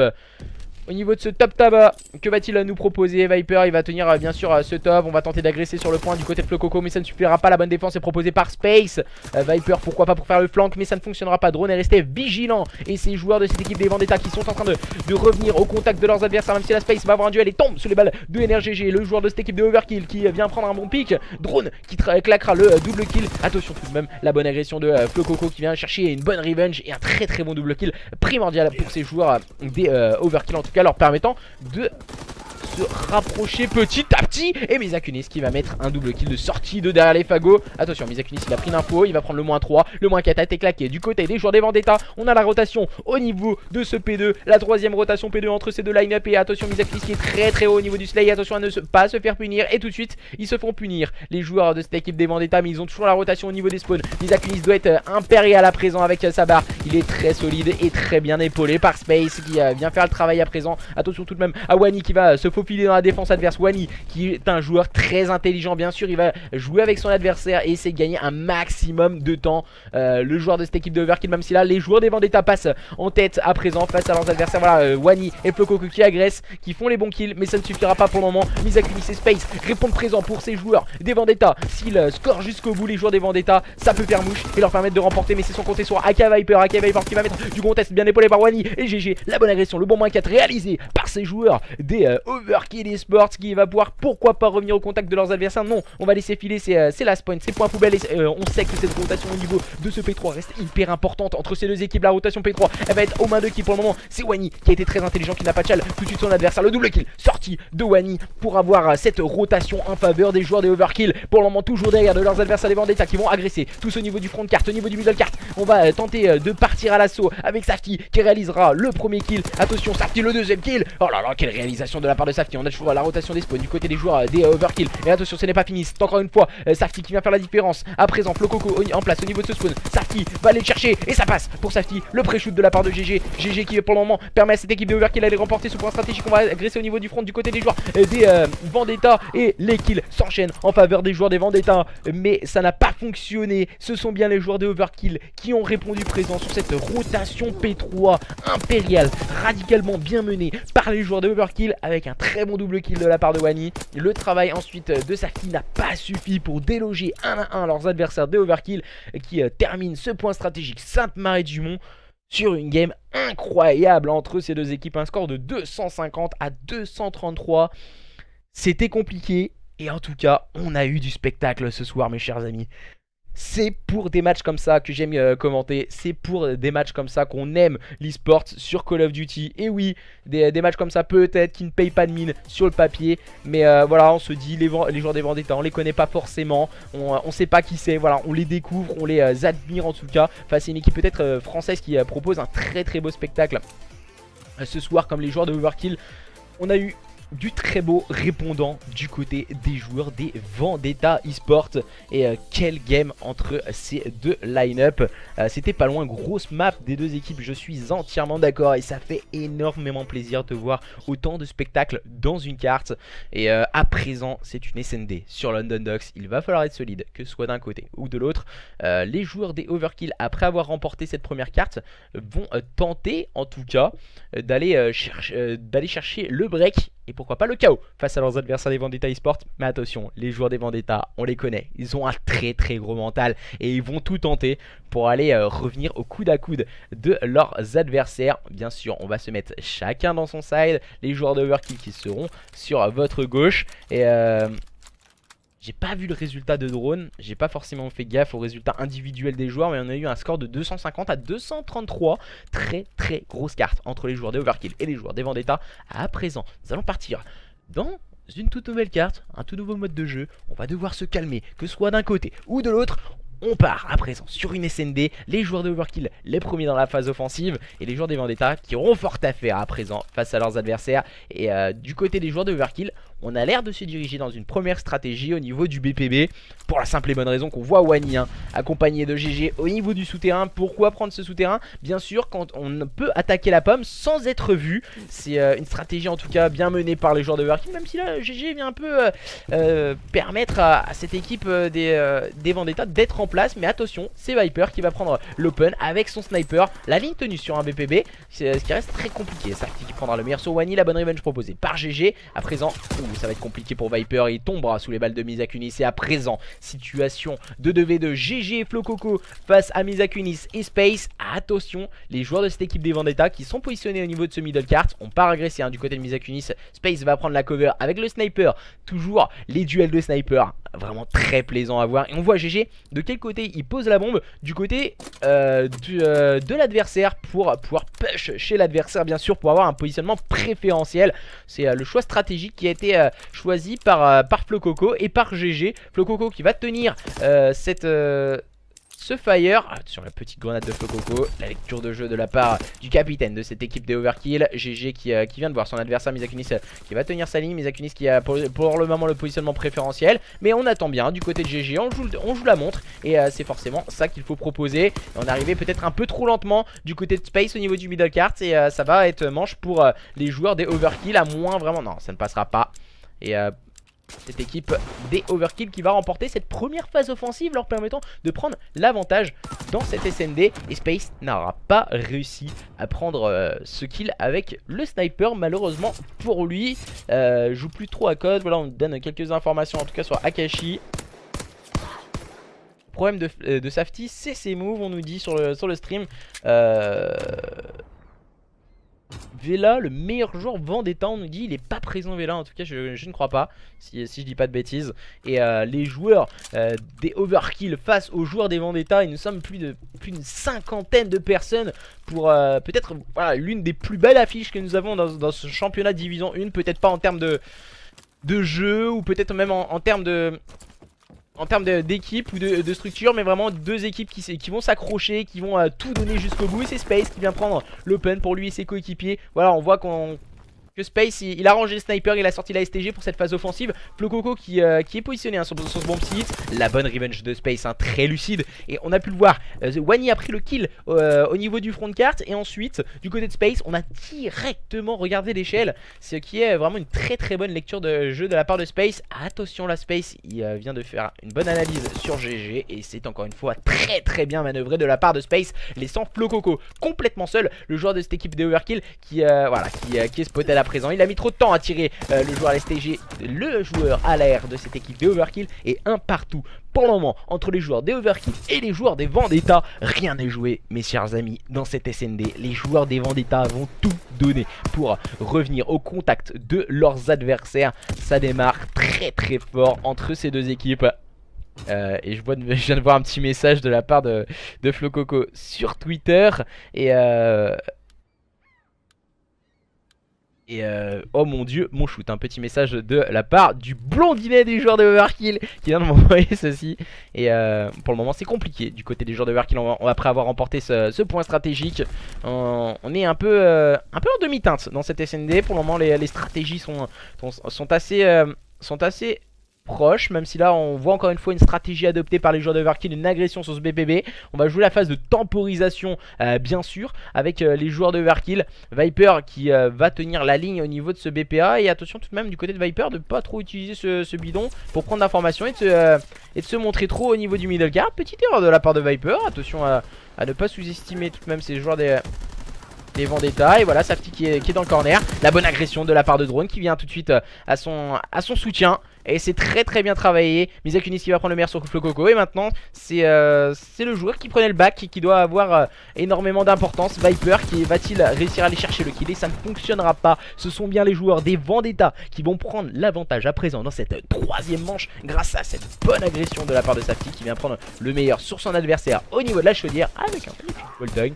S1: Au niveau de ce top tabac, que va-t-il nous proposer? Viper, il va tenir bien sûr ce top. On va tenter d'agresser sur le point du côté de Flococo, mais ça ne suffira pas. La bonne défense est proposée par Space. Viper, pourquoi pas pour faire le flank, mais ça ne fonctionnera pas. Drone est resté vigilant. Et ces joueurs de cette équipe des Vendetta qui sont en train de revenir au contact de leurs adversaires, même si la Space va avoir un duel et tombe sous les balles de NRGG. Le joueur de cette équipe de Overkill qui vient prendre un bon pick. Drone qui claquera le double kill. Attention tout de même, la bonne agression de Flococo qui vient chercher une bonne revenge et un très bon double kill primordial pour ces joueurs des Overkill, en tout cas leur permettant de se rapprocher petit à petit. Et Misakunis qui va mettre un double kill de sortie de derrière les fagots. Attention, Misakunis il a pris l'info, il va prendre le moins 3. Le moins 4 a été claqué du côté des joueurs des Vendetta. On a la rotation au niveau de ce P2, la troisième rotation P2 entre ces deux line-up. Et attention, Misakunis qui est très haut au niveau du slay. Attention à ne pas se faire punir. Et tout de suite ils se font punir, les joueurs de cette équipe des Vendetta, mais ils ont toujours la rotation au niveau des spawns. Misakunis doit être impérial à présent avec sa barre. Il est très solide et très bien épaulé par Space qui vient faire le travail à présent. Attention tout de même à Wani qui va se faufiler dans la défense adverse. Wani qui est un joueur très intelligent, bien sûr. Il va jouer avec son adversaire et essayer de gagner un maximum de temps. Le joueur de cette équipe de Overkill, même si là les joueurs des Vendetta passent en tête à présent face à leurs adversaires. Voilà, Wani et Flococo qui agressent, qui font les bons kills, mais ça ne suffira pas pour le moment. Misakunis et Space répondent présent pour ces joueurs des Vendetta. S'ils scorent jusqu'au bout, les joueurs des Vendetta, ça peut faire mouche et leur permettre de remporter, mais c'est sans compter sur AK Viper qui va mettre du contest bien épaulé par Wani et GG. La bonne agression, le bon moins 4 réalisé par ces joueurs des Overkill Esports qui va pouvoir pourquoi pas revenir au contact de leurs adversaires. Non, on va laisser filer, c'est la spawn, c'est point poubelle. Et on sait que cette rotation au niveau de ce P3 reste hyper importante entre ces deux équipes. La rotation P3 elle va être aux mains de qui pour le moment? C'est Wani qui a été très intelligent, qui n'a pas de chal tout de suite son adversaire. Le double kill sorti de Wani pour avoir cette rotation en faveur des joueurs des Overkill. Pour le moment toujours derrière de leurs adversaires des Vendetta qui vont agresser tous au niveau du front de carte, au niveau du middle carte. On va tenter de partir à l'assaut avec Safety qui réalisera le premier kill. Attention, Safety le deuxième kill. Oh là là, quelle réalisation de la part de Safety. On a toujours la rotation des spawns du côté des joueurs des Overkill. Et attention, ce n'est pas fini, c'est encore une fois Safety qui vient faire la différence. À présent, Flococo en place au niveau de ce spawn. Safety va aller le chercher et ça passe pour Safety. Le pré-shoot de la part de GG. GG qui pour le moment permet à cette équipe de Overkill d'aller remporter ce point stratégique. On va agresser au niveau du front du côté des joueurs des Vendetta. Et les kills s'enchaînent en faveur des joueurs des Vendetta. Mais ça n'a pas fonctionné. Ce sont bien les joueurs des Overkill qui ont répondu présent sur cette rotation P3 impériale, radicalement bien menée par les joueurs de Overkill avec un très bon double kill de la part de Wani. Le travail ensuite de Safety n'a pas suffi pour déloger 1 à 1 leurs adversaires de Overkill qui terminent ce point stratégique Sainte-Marie-du-Mont sur une game incroyable entre ces deux équipes. Un score de 250 à 233. C'était compliqué et en tout cas on a eu du spectacle ce soir mes chers amis. C'est pour des matchs comme ça que j'aime commenter. C'est pour des matchs comme ça qu'on aime l'e-sport sur Call of Duty. Et oui, des matchs comme ça peut-être qui ne payent pas de mine sur le papier. Mais voilà, on se dit, les joueurs des Vendetta, on les connaît pas forcément. On sait pas qui c'est. Voilà, on les découvre, on les admire en tout cas. Face à une équipe peut-être française qui propose un très beau spectacle. Ce soir, comme les joueurs de Overkill, on a eu du très beau répondant du côté des joueurs des Vendetta eSports. Et quel game entre ces deux line-up. C'était pas loin, grosse map des deux équipes, je suis entièrement d'accord. Et ça fait énormément plaisir de voir autant de spectacles dans une carte. Et à présent c'est une SND sur London Docks. Il va falloir être solide, que ce soit d'un côté ou de l'autre. Les joueurs des Overkill, après avoir remporté cette première carte, vont tenter en tout cas d'aller chercher le break. Et pourquoi pas le KO face à leurs adversaires des Vendetta eSports. Mais attention, les joueurs des Vendetta, on les connaît. Ils ont un très gros mental. Et ils vont tout tenter pour aller revenir au coude à coude de leurs adversaires. Bien sûr, on va se mettre chacun dans son side. Les joueurs de Overkill qui seront sur votre gauche. Et J'ai pas vu le résultat de drone, j'ai pas forcément fait gaffe au résultat individuel des joueurs, mais on a eu un score de 250 à 233. Très très grosse carte entre les joueurs des Overkill et les joueurs des Vendetta. À présent, nous allons partir dans une toute nouvelle carte, un tout nouveau mode de jeu. On va devoir se calmer, que ce soit d'un côté ou de l'autre. On part à présent sur une SND, les joueurs de Overkill les premiers dans la phase offensive et les joueurs des Vendetta qui auront fort à faire à présent face à leurs adversaires. Et du côté des joueurs de Overkill, on a l'air de se diriger dans une première stratégie au niveau du BPB pour la simple et bonne raison qu'on voit Wani accompagné de GG au niveau du souterrain. Pourquoi prendre ce souterrain? Bien sûr, quand on peut attaquer la pomme sans être vu. C'est une stratégie en tout cas bien menée par les joueurs de Overkill, même si là GG vient un peu permettre à cette équipe des Vendetta d'être en place. Mais attention, c'est Viper qui va prendre l'open avec son sniper. La ligne tenue sur un BPB, ce qui reste très compliqué. C'est qui prendra le meilleur sur Wani. La bonne revenge proposée par GG. À présent, ça va être compliqué pour Viper. Il tombera sous les balles de Misakunis. Et à présent, situation de 2v2. GG et Flococo face à Misakunis et Space. Attention, les joueurs de cette équipe des Vendetta qui sont positionnés au niveau de ce middle cart. On part agresser du côté de Misakunis. Space va prendre la cover avec le sniper. Toujours les duels de sniper. Vraiment très plaisant à voir. Et on voit GG de quel côté il pose la bombe. Du côté de l'adversaire pour pouvoir push chez l'adversaire, bien sûr, pour avoir un positionnement préférentiel. C'est le choix stratégique qui a été choisi par Flococo et par GG. Flococo qui va tenir ce fire sur la petite grenade de Flococo. La lecture de jeu de la part du capitaine de cette équipe des Overkill, GG qui vient de voir son adversaire Misakunis qui va tenir sa ligne. Misakunis qui a pour le moment le positionnement préférentiel, mais on attend bien du côté de GG, on joue la montre et c'est forcément ça qu'il faut proposer. On est arrivé peut-être un peu trop lentement du côté de Space au niveau du middle cart et ça va être manche pour les joueurs des Overkill, à moins vraiment, non ça ne passera pas. Et cette équipe des Overkill qui va remporter cette première phase offensive, leur permettant de prendre l'avantage dans cette SND. Et Space n'aura pas réussi à prendre ce kill avec le sniper, malheureusement pour lui. Joue plus trop à code. Voilà, on donne quelques informations en tout cas sur Akashi. Problème de safety, c'est ses moves, on nous dit sur le stream. Vela, le meilleur joueur Vendetta, on nous dit il est pas présent Vela, en tout cas je ne crois pas, si je dis pas de bêtises. Et les joueurs des Overkill face aux joueurs des Vendetta, et nous sommes plus d'une cinquantaine de personnes pour peut-être voilà, l'une des plus belles affiches que nous avons dans ce championnat de division 1. Peut-être pas en termes de jeu, ou peut-être même en termes d'équipe ou de structure, mais vraiment deux équipes qui vont s'accrocher, qui vont tout donner jusqu'au bout. Et c'est Space qui vient prendre l'open pour lui et ses coéquipiers. Voilà, on voit que Space il a rangé le sniper, il a sorti la STG pour cette phase offensive. Flococo qui est positionné sur ce bomb site. La bonne revenge de Space, très lucide. Et on a pu le voir, Wani a pris le kill au niveau du front de carte. Et ensuite, du côté de Space, on a directement regardé l'échelle, ce qui est vraiment une très très bonne lecture de jeu de la part de Space. Attention, la Space, il vient de faire une bonne analyse sur GG. Et c'est encore une fois très très bien manœuvré de la part de Space, laissant Flococo complètement seul, le joueur de cette équipe des Overkill qui est spoté à la présent. Il a mis trop de temps à tirer le joueur STG, le joueur à l'air de cette équipe des Overkill, et un partout pour le moment entre les joueurs des Overkill et les joueurs des Vendetta. Rien n'est joué, mes chers amis, dans cette SND. Les joueurs des Vendetta vont tout donner pour revenir au contact de leurs adversaires. Ça démarre très très fort entre ces deux équipes. Et je viens de voir un petit message de la part de Flococo sur Twitter. Et oh mon dieu, mon shoot, un petit message de la part du blondinet des joueurs de Overkill qui vient de m'envoyer ceci. Et pour le moment c'est compliqué du côté des joueurs de Overkill. Après avoir remporté ce point stratégique, on est un peu en demi-teinte dans cette SND. Pour le moment les stratégies sont assez proche, même si là on voit encore une fois une stratégie adoptée par les joueurs de Overkill, une agression sur ce BPB. On va jouer la phase de temporisation bien sûr avec les joueurs de Overkill. Viper qui va tenir la ligne au niveau de ce BPA, et attention tout de même du côté de Viper de pas trop utiliser ce bidon pour prendre l'information et de se montrer trop au niveau du middle card. Petite erreur de la part de Viper, attention à ne pas sous-estimer tout de même ces joueurs des Vendetta. Et voilà Safety qui est dans le corner. La bonne agression de la part de Drone qui vient tout de suite à son soutien. et c'est très bien travaillé. Misakunis qui va prendre le meilleur sur Flococo, et maintenant c'est le joueur qui prenait le back qui doit avoir énormément d'importance. Viper qui va-t-il réussir à aller chercher le kill, et ça ne fonctionnera pas. Ce sont bien les joueurs des Vendetta qui vont prendre l'avantage à présent dans cette troisième manche grâce à cette bonne agression de la part de Safty qui vient prendre le meilleur sur son adversaire au niveau de la chaudière avec un petit Boltong.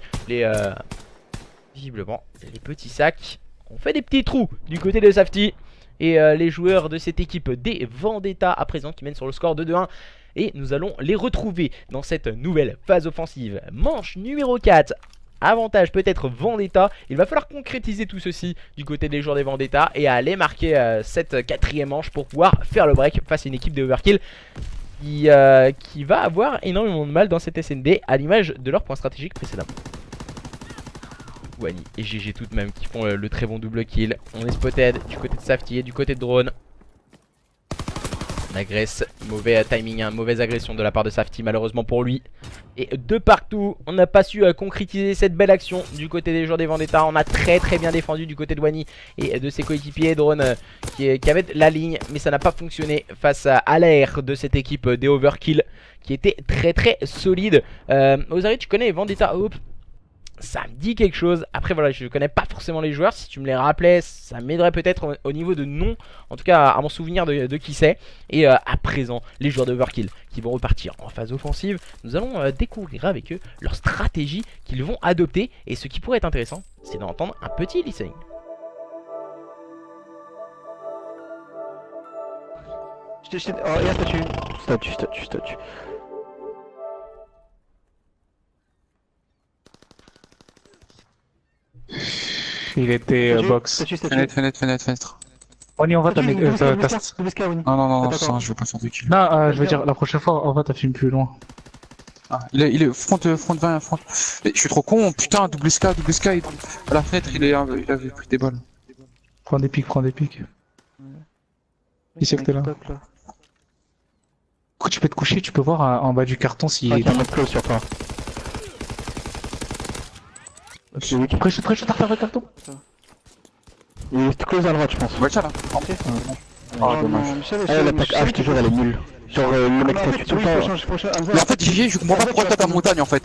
S1: Visiblement les petits sacs ont fait des petits trous du côté de Safty, et les joueurs de cette équipe des Vendetta à présent qui mènent sur le score de 2-1. Et nous allons les retrouver dans cette nouvelle phase offensive. Manche numéro 4. Avantage peut-être Vendetta. Il va falloir concrétiser tout ceci du côté des joueurs des Vendetta et aller marquer cette quatrième manche pour pouvoir faire le break face à une équipe de Overkill qui va avoir énormément de mal dans cette SND à l'image de leur point stratégique précédent. Wani et GG tout de même qui font le très bon double kill. On est spotted du côté de Safty et du côté de Drone. On agresse, mauvais timing, mauvaise agression de la part de Safty malheureusement pour lui. Et de partout, on n'a pas su concrétiser cette belle action du côté des joueurs des Vendetta. On a très bien défendu du côté de Wani et de ses coéquipiers. Drone qui avait la ligne, mais ça n'a pas fonctionné face à l'air de cette équipe des Overkill qui était très solide. Ozari, tu connais les Vendetta Hope? Ça me dit quelque chose. Après voilà, je connais pas forcément les joueurs. Si tu me les rappelais, ça m'aiderait peut-être au niveau de nom, en tout cas à m'en souvenir de qui c'est. Et à présent, les joueurs de Overkill qui vont repartir en phase offensive. Nous allons découvrir avec eux leur stratégie qu'ils vont adopter. Et ce qui pourrait être intéressant, c'est d'entendre un petit listening.
S2: Oh, il y a statue. Il était box.
S3: Fenêtre.
S2: On va t'amener.
S3: Non, je veux pas faire de kill.
S2: Non, je veux dire, la prochaine fois, on va t'affiler plus loin.
S3: Ah, il est front 20, front. Mais je suis trop con, putain, double SK, à la fenêtre, il avait pris des balles.
S2: Prends des pics. Il sait que t'es là. Écoute, tu peux te coucher, tu peux voir en bas du carton s'il est dans notre close sur toi. Prêche à faire le carton. Il est close à droite, je pense.
S3: Ouais, ça là.
S2: Oh, dommage. L'attaque A, je te jure, elle est nulle. Genre, le mec statue tout le temps.
S3: Mais en fait, je comprends pas pourquoi t'as ta montagne en fait.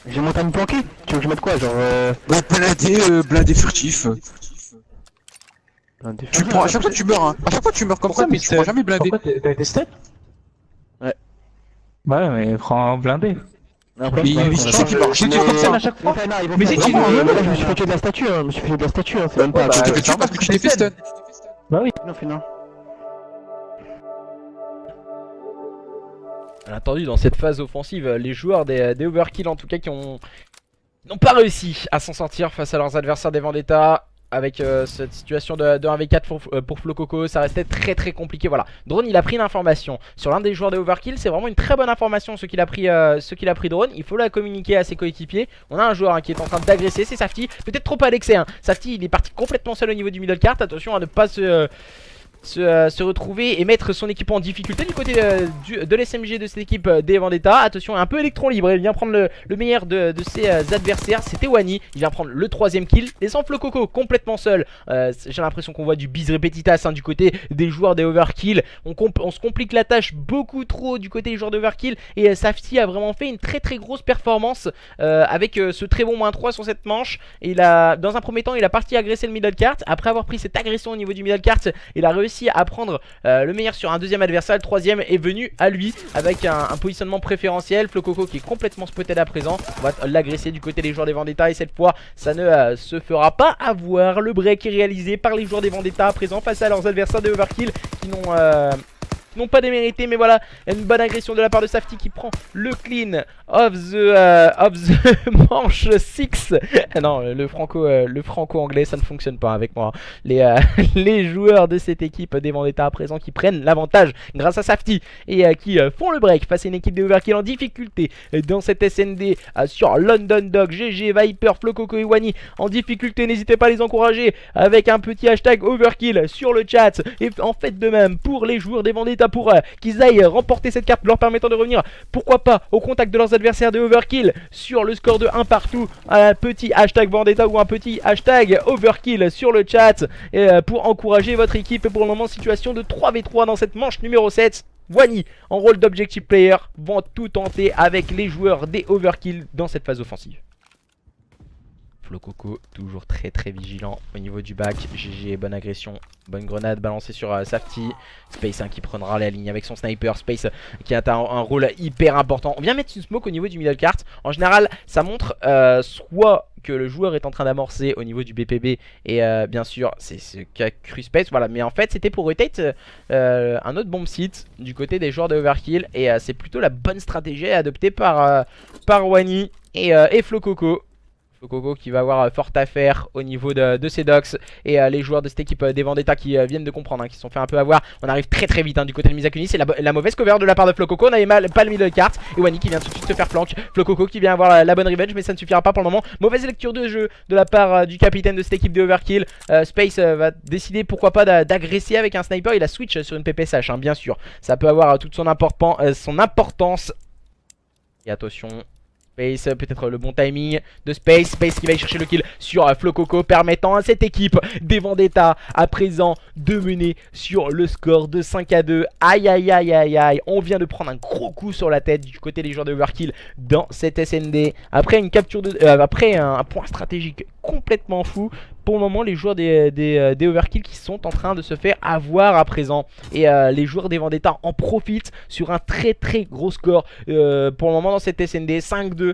S2: J'ai montagne planquée. Tu veux que je mette quoi, genre
S3: blindé furtif. Tu prends, à chaque fois tu meurs, hein. À chaque fois tu meurs comme ça, mais tu prends jamais blindé.
S2: Pourquoi t'as été stun? Ouais. Ouais, mais prends blindé.
S3: Mais c'est qui marche, c'est comme ça à chaque fois.
S2: Mais c'est qui? Je me suis fait de la statue, c'est même pas.
S3: Tu t'es fait tuer parce que tu t'es fait stun.
S2: Bah oui. Non, fais non.
S1: Bien entendu, dans cette phase offensive, les joueurs des Overkill en tout cas qui n'ont pas réussi à s'en sortir face à leurs adversaires des Vendetta. Avec cette situation de 1v4 pour Flococo, ça restait très compliqué. Voilà, Drone il a pris l'information sur l'un des joueurs de Overkill. C'est vraiment une très bonne information ce qu'il a pris Drone. Il faut la communiquer à ses coéquipiers. On a un joueur qui est en train d'agresser, c'est Safty. Peut-être trop Alexé, hein. Safty il est parti complètement seul au niveau du middle cart. Attention à ne pas se retrouver et mettre son équipe en difficulté du côté de l'SMG de cette équipe des Vendetta. Attention, un peu électron libre, il vient prendre le meilleur de ses adversaires. C'était Wani, il vient prendre le troisième kill, laissant Flococo complètement seul. J'ai l'impression qu'on voit du bis repetitas du côté des joueurs des Overkill. On se complique la tâche beaucoup trop du côté des joueurs d'Overkill. Et Safty a vraiment fait une très grosse performance avec ce très bon -3 sur cette manche. Et dans un premier temps il a parti agresser le middle cart. Après avoir pris cette agression au niveau du middle cart, il a réussi à prendre le meilleur sur un deuxième adversaire. Le troisième est venu à lui avec un positionnement préférentiel. Flococo qui est complètement spotted à présent. On va l'agresser du côté des joueurs des Vendetta et cette fois ça ne se fera pas avoir. Le break est réalisé par les joueurs des Vendetta à présent face à leurs adversaires de Overkill qui n'ont pas démérité, mais voilà, une bonne agression de la part de Safty qui prend le clean of the manche 6. Non, le franco-anglais ça ne fonctionne pas avec moi. Les joueurs de cette équipe des Vendetta à présent qui prennent l'avantage grâce à Safty et qui font le break face à une équipe de Overkill en difficulté dans cette SND sur London Dog, GG, Viper, Flococo et Wani en difficulté. N'hésitez pas à les encourager avec un petit hashtag Overkill sur le chat et en fait de même pour les joueurs des Vendetta Vendetta pour qu'ils aillent remporter cette carte, leur permettant de revenir, pourquoi pas, au contact de leurs adversaires de Overkill sur le score de 1 partout. Un petit hashtag Vendetta ou un petit hashtag Overkill sur le chat pour encourager votre équipe. Et pour le moment, situation de 3v3 dans cette manche numéro 7. Wani en rôle d'objective player vont tout tenter avec les joueurs des Overkill dans cette phase offensive. Flococo toujours très vigilant au niveau du bac. GG, bonne agression, bonne grenade balancée sur Safety. Space qui prendra la ligne avec son sniper. Space qui a un rôle hyper important. On vient mettre une smoke au niveau du middle cart. En général ça montre soit que le joueur est en train d'amorcer au niveau du BPB et bien sûr c'est ce qu'a cru Space, voilà. Mais en fait c'était pour rotate un autre bomb site du côté des joueurs de Overkill. Et c'est plutôt la bonne stratégie adoptée par Wani et Flococo. Flococo qui va avoir fort à faire au niveau de ses docks. Et les joueurs de cette équipe des Vendetta qui viennent de comprendre, qui se sont fait un peu avoir. On arrive très vite du côté de Misakuni. C'est la mauvaise cover de la part de Flococo. On avait pas le middle cart. Et Wani qui vient tout de suite se faire flank. Flococo qui vient avoir la bonne revenge, mais ça ne suffira pas pour le moment. Mauvaise lecture de jeu de la part du capitaine de cette équipe de Overkill. Space va décider pourquoi pas d'agresser avec un sniper. Il a switch sur une PPSH, bien sûr. Ça peut avoir toute son importance. Et attention, Space, peut-être le bon timing de Space. Space qui va aller chercher le kill sur Flococo, permettant à cette équipe des Vendetta à présent de mener sur le score de 5-2. Aïe. On vient de prendre un gros coup sur la tête du côté des joueurs de Overkill dans cette SND. Après une capture après un point stratégique complètement fou. Pour le moment, les joueurs des Overkill qui sont en train de se faire avoir à présent. Et les joueurs des Vendetta en profitent sur un très gros score. Pour le moment dans cette SND, 5-2.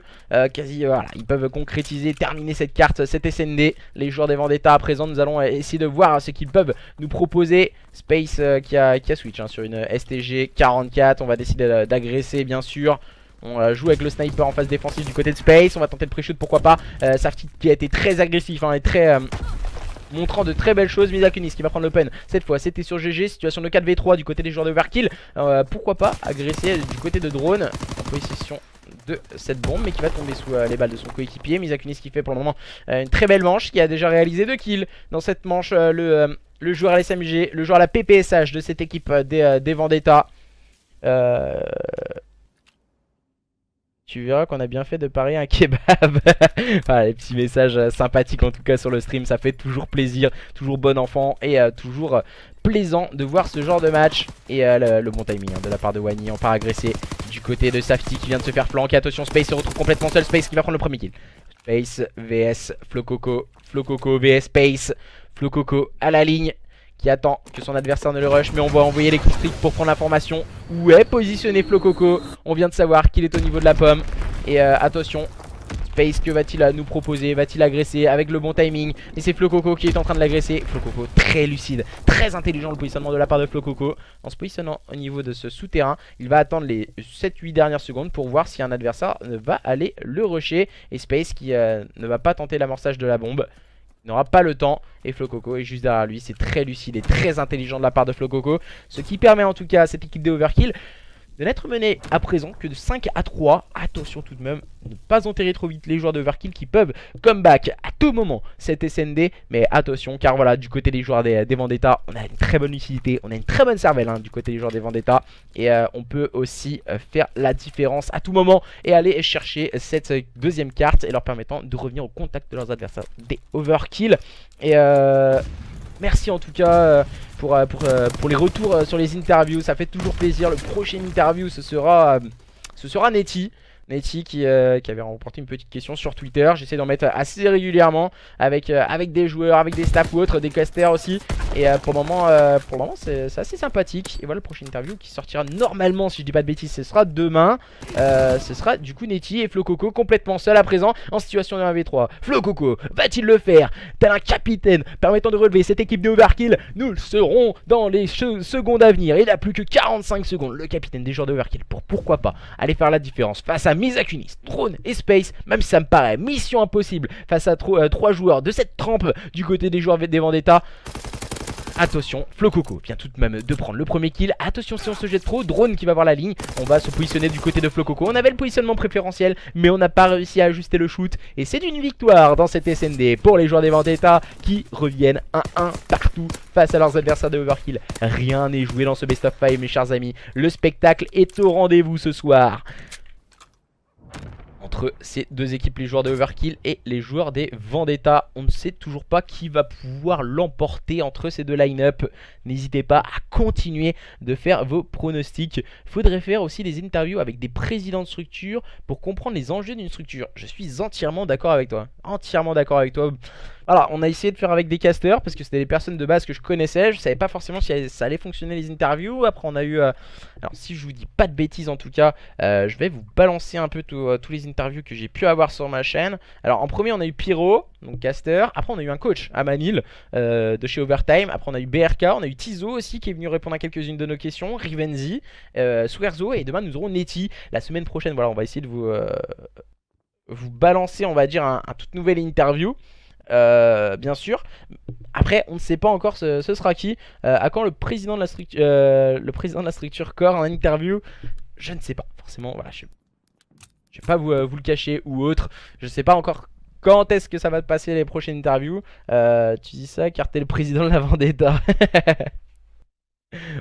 S1: Quasi, voilà, ils peuvent concrétiser, terminer cette carte, cette SND. Les joueurs des Vendetta à présent, nous allons essayer de voir ce qu'ils peuvent nous proposer. Space qui a switch sur une STG 44. On va décider d'agresser bien sûr. On joue avec le sniper en phase défensive du côté de Space. On va tenter le pré-shoot, pourquoi pas. Safety qui a été très agressif et très montrant de très belles choses. Misakunis qui va prendre l'open. Cette fois c'était sur GG. Situation de 4v3 du côté des joueurs de Overkill. Pourquoi pas agresser du côté de drone en possession de cette bombe, mais qui va tomber sous les balles de son coéquipier. Misakunis qui fait pour le moment une très belle manche, qui a déjà réalisé 2 kills dans cette manche. Le joueur à l'SMG, le joueur à la PPSH de cette équipe des Vendetta. Tu verras qu'on a bien fait de parier un kebab. Voilà, les petits messages sympathiques en tout cas sur le stream, ça fait toujours plaisir, toujours bon enfant et toujours plaisant de voir ce genre de match. Et le bon timing de la part de Wani, on part agresser du côté de Safety qui vient de se faire flanquer. Attention, Space se retrouve complètement seul, Space qui va prendre le premier kill. Space vs Flococo, Flococo vs Space, Flococo à la ligne, qui attend que son adversaire ne le rush, mais on va envoyer les coups stricts pour prendre l'information. Où est positionné Flococo? On vient de savoir qu'il est au niveau de la pomme. Et attention, Space, que va-t-il nous proposer? Va-t-il agresser avec le bon timing? Et c'est Flococo qui est en train de l'agresser. Flococo très lucide, très intelligent le positionnement de la part de Flococo. En se positionnant au niveau de ce souterrain, il va attendre les 7-8 dernières secondes pour voir si un adversaire va aller le rusher. Et Space qui ne va pas tenter l'amorçage de la bombe, il n'aura pas le temps, et Flococo est juste derrière lui. C'est très lucide et très intelligent de la part de Flococo, ce qui permet en tout cas à cette équipe des Overkill de n'être menée à présent que de 5-3. Attention tout de même, ne pas enterrer trop vite les joueurs de Overkill qui peuvent comeback à tout moment cette SND. Mais attention, car voilà, du côté des joueurs des Vendetta, on a une très bonne lucidité, on a une très bonne cervelle du côté des joueurs des Vendetta. Et on peut aussi faire la différence à tout moment et aller chercher cette deuxième carte, et leur permettant de revenir au contact de leurs adversaires des Overkill. Et merci en tout cas pour les retours sur les interviews, ça fait toujours plaisir. Le prochain interview ce sera Netty qui avait remporté une petite question sur Twitter. J'essaie d'en mettre assez régulièrement avec des joueurs, avec des staffs ou autres, des casters aussi. Et pour le moment c'est assez sympathique. Et voilà, le prochain interview qui sortira normalement, si je dis pas de bêtises, ce sera demain. Ce sera du coup Netty et Flococo complètement seul à présent en situation de 1v3. Flococo va-t-il le faire tel un capitaine permettant de relever cette équipe de Overkill? Nous le serons dans les secondes à venir. Il n'a plus que 45 secondes, le capitaine des joueurs de Overkill, pour pourquoi pas aller faire la différence face à Misakunis, Drone et Space. Même si ça me paraît mission impossible face à 3 joueurs de cette trempe du côté des joueurs des Vendetta. Attention, Flococo vient tout de même de prendre le premier kill. Attention si on se jette trop, Drone qui va voir la ligne. On va se positionner du côté de Flococo. On avait le positionnement préférentiel, mais on n'a pas réussi à ajuster le shoot. Et c'est une victoire dans cette SND pour les joueurs des Vendetta qui reviennent 1-1 partout face à leurs adversaires de Overkill. Rien n'est joué dans ce best of 5 mes chers amis. Le spectacle est au rendez-vous ce soir. Entre ces deux équipes, les joueurs de Overkill et les joueurs des Vendetta. On ne sait toujours pas qui va pouvoir l'emporter entre ces deux line-up. N'hésitez pas à continuer de faire vos pronostics. Faudrait faire aussi des interviews avec des présidents de structure pour comprendre les enjeux d'une structure. Je suis entièrement d'accord avec toi. Entièrement d'accord avec toi. Alors, on a essayé de faire avec des casters parce que c'était des personnes de base que je connaissais. Je savais pas forcément si ça allait fonctionner les interviews. Après, on a eu... alors, si je vous dis pas de bêtises en tout cas, je vais vous balancer un peu tous les interviews que j'ai pu avoir sur ma chaîne. Alors, en premier, on a eu Pyro, donc caster. Après, on a eu un coach, Amanil, de chez Overtime. Après, on a eu BRK. On a eu Tizo aussi qui est venu répondre à quelques-unes de nos questions. Rivenzi, Swerzo. Et demain, nous aurons Netty. La semaine prochaine, voilà, on va essayer de vous balancer, on va dire, un toute nouvelle interview. Bien sûr. Après, on ne sait pas encore ce sera qui. À quand le président de la structure Core en interview, je ne sais pas. Forcément, voilà, je vais pas vous le cacher ou autre. Je ne sais pas encore quand est-ce que ça va passer les prochaines interviews. Tu dis ça car t'es le président de la Vendetta.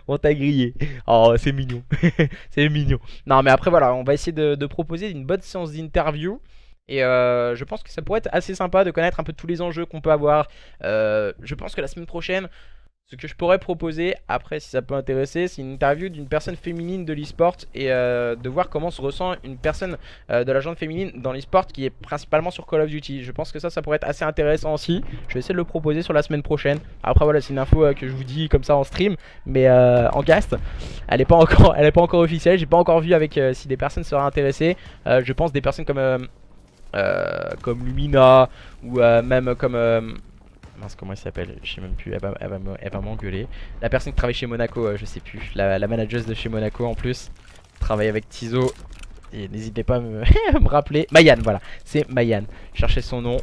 S1: On t'a grillé. Oh, c'est mignon. C'est mignon. Non, mais après, voilà, on va essayer de proposer une bonne séance d'interview. Et je pense que ça pourrait être assez sympa de connaître un peu tous les enjeux qu'on peut avoir. Je pense que la semaine prochaine, ce que je pourrais proposer, après si ça peut intéresser, c'est une interview d'une personne féminine de l'e-sport. Et de voir comment se ressent une personne de la gente féminine dans l'e-sport qui est principalement sur Call of Duty. Je pense que ça pourrait être assez intéressant aussi. Je vais essayer de le proposer sur la semaine prochaine. Après voilà, c'est une info que je vous dis comme ça en stream. Mais en cast, elle n'est pas encore officielle. J'ai pas encore vu avec si des personnes seraient intéressées. Je pense des personnes comme Lumina ou même comme mince, comment elle s'appelle, je sais même plus, elle va m'engueuler. La personne qui travaille chez Monaco, je sais plus, la manageuse de chez Monaco en plus, travaille avec Tizo. Et n'hésitez pas à me rappeler. Mayan, voilà, c'est Mayan, cherchez son nom.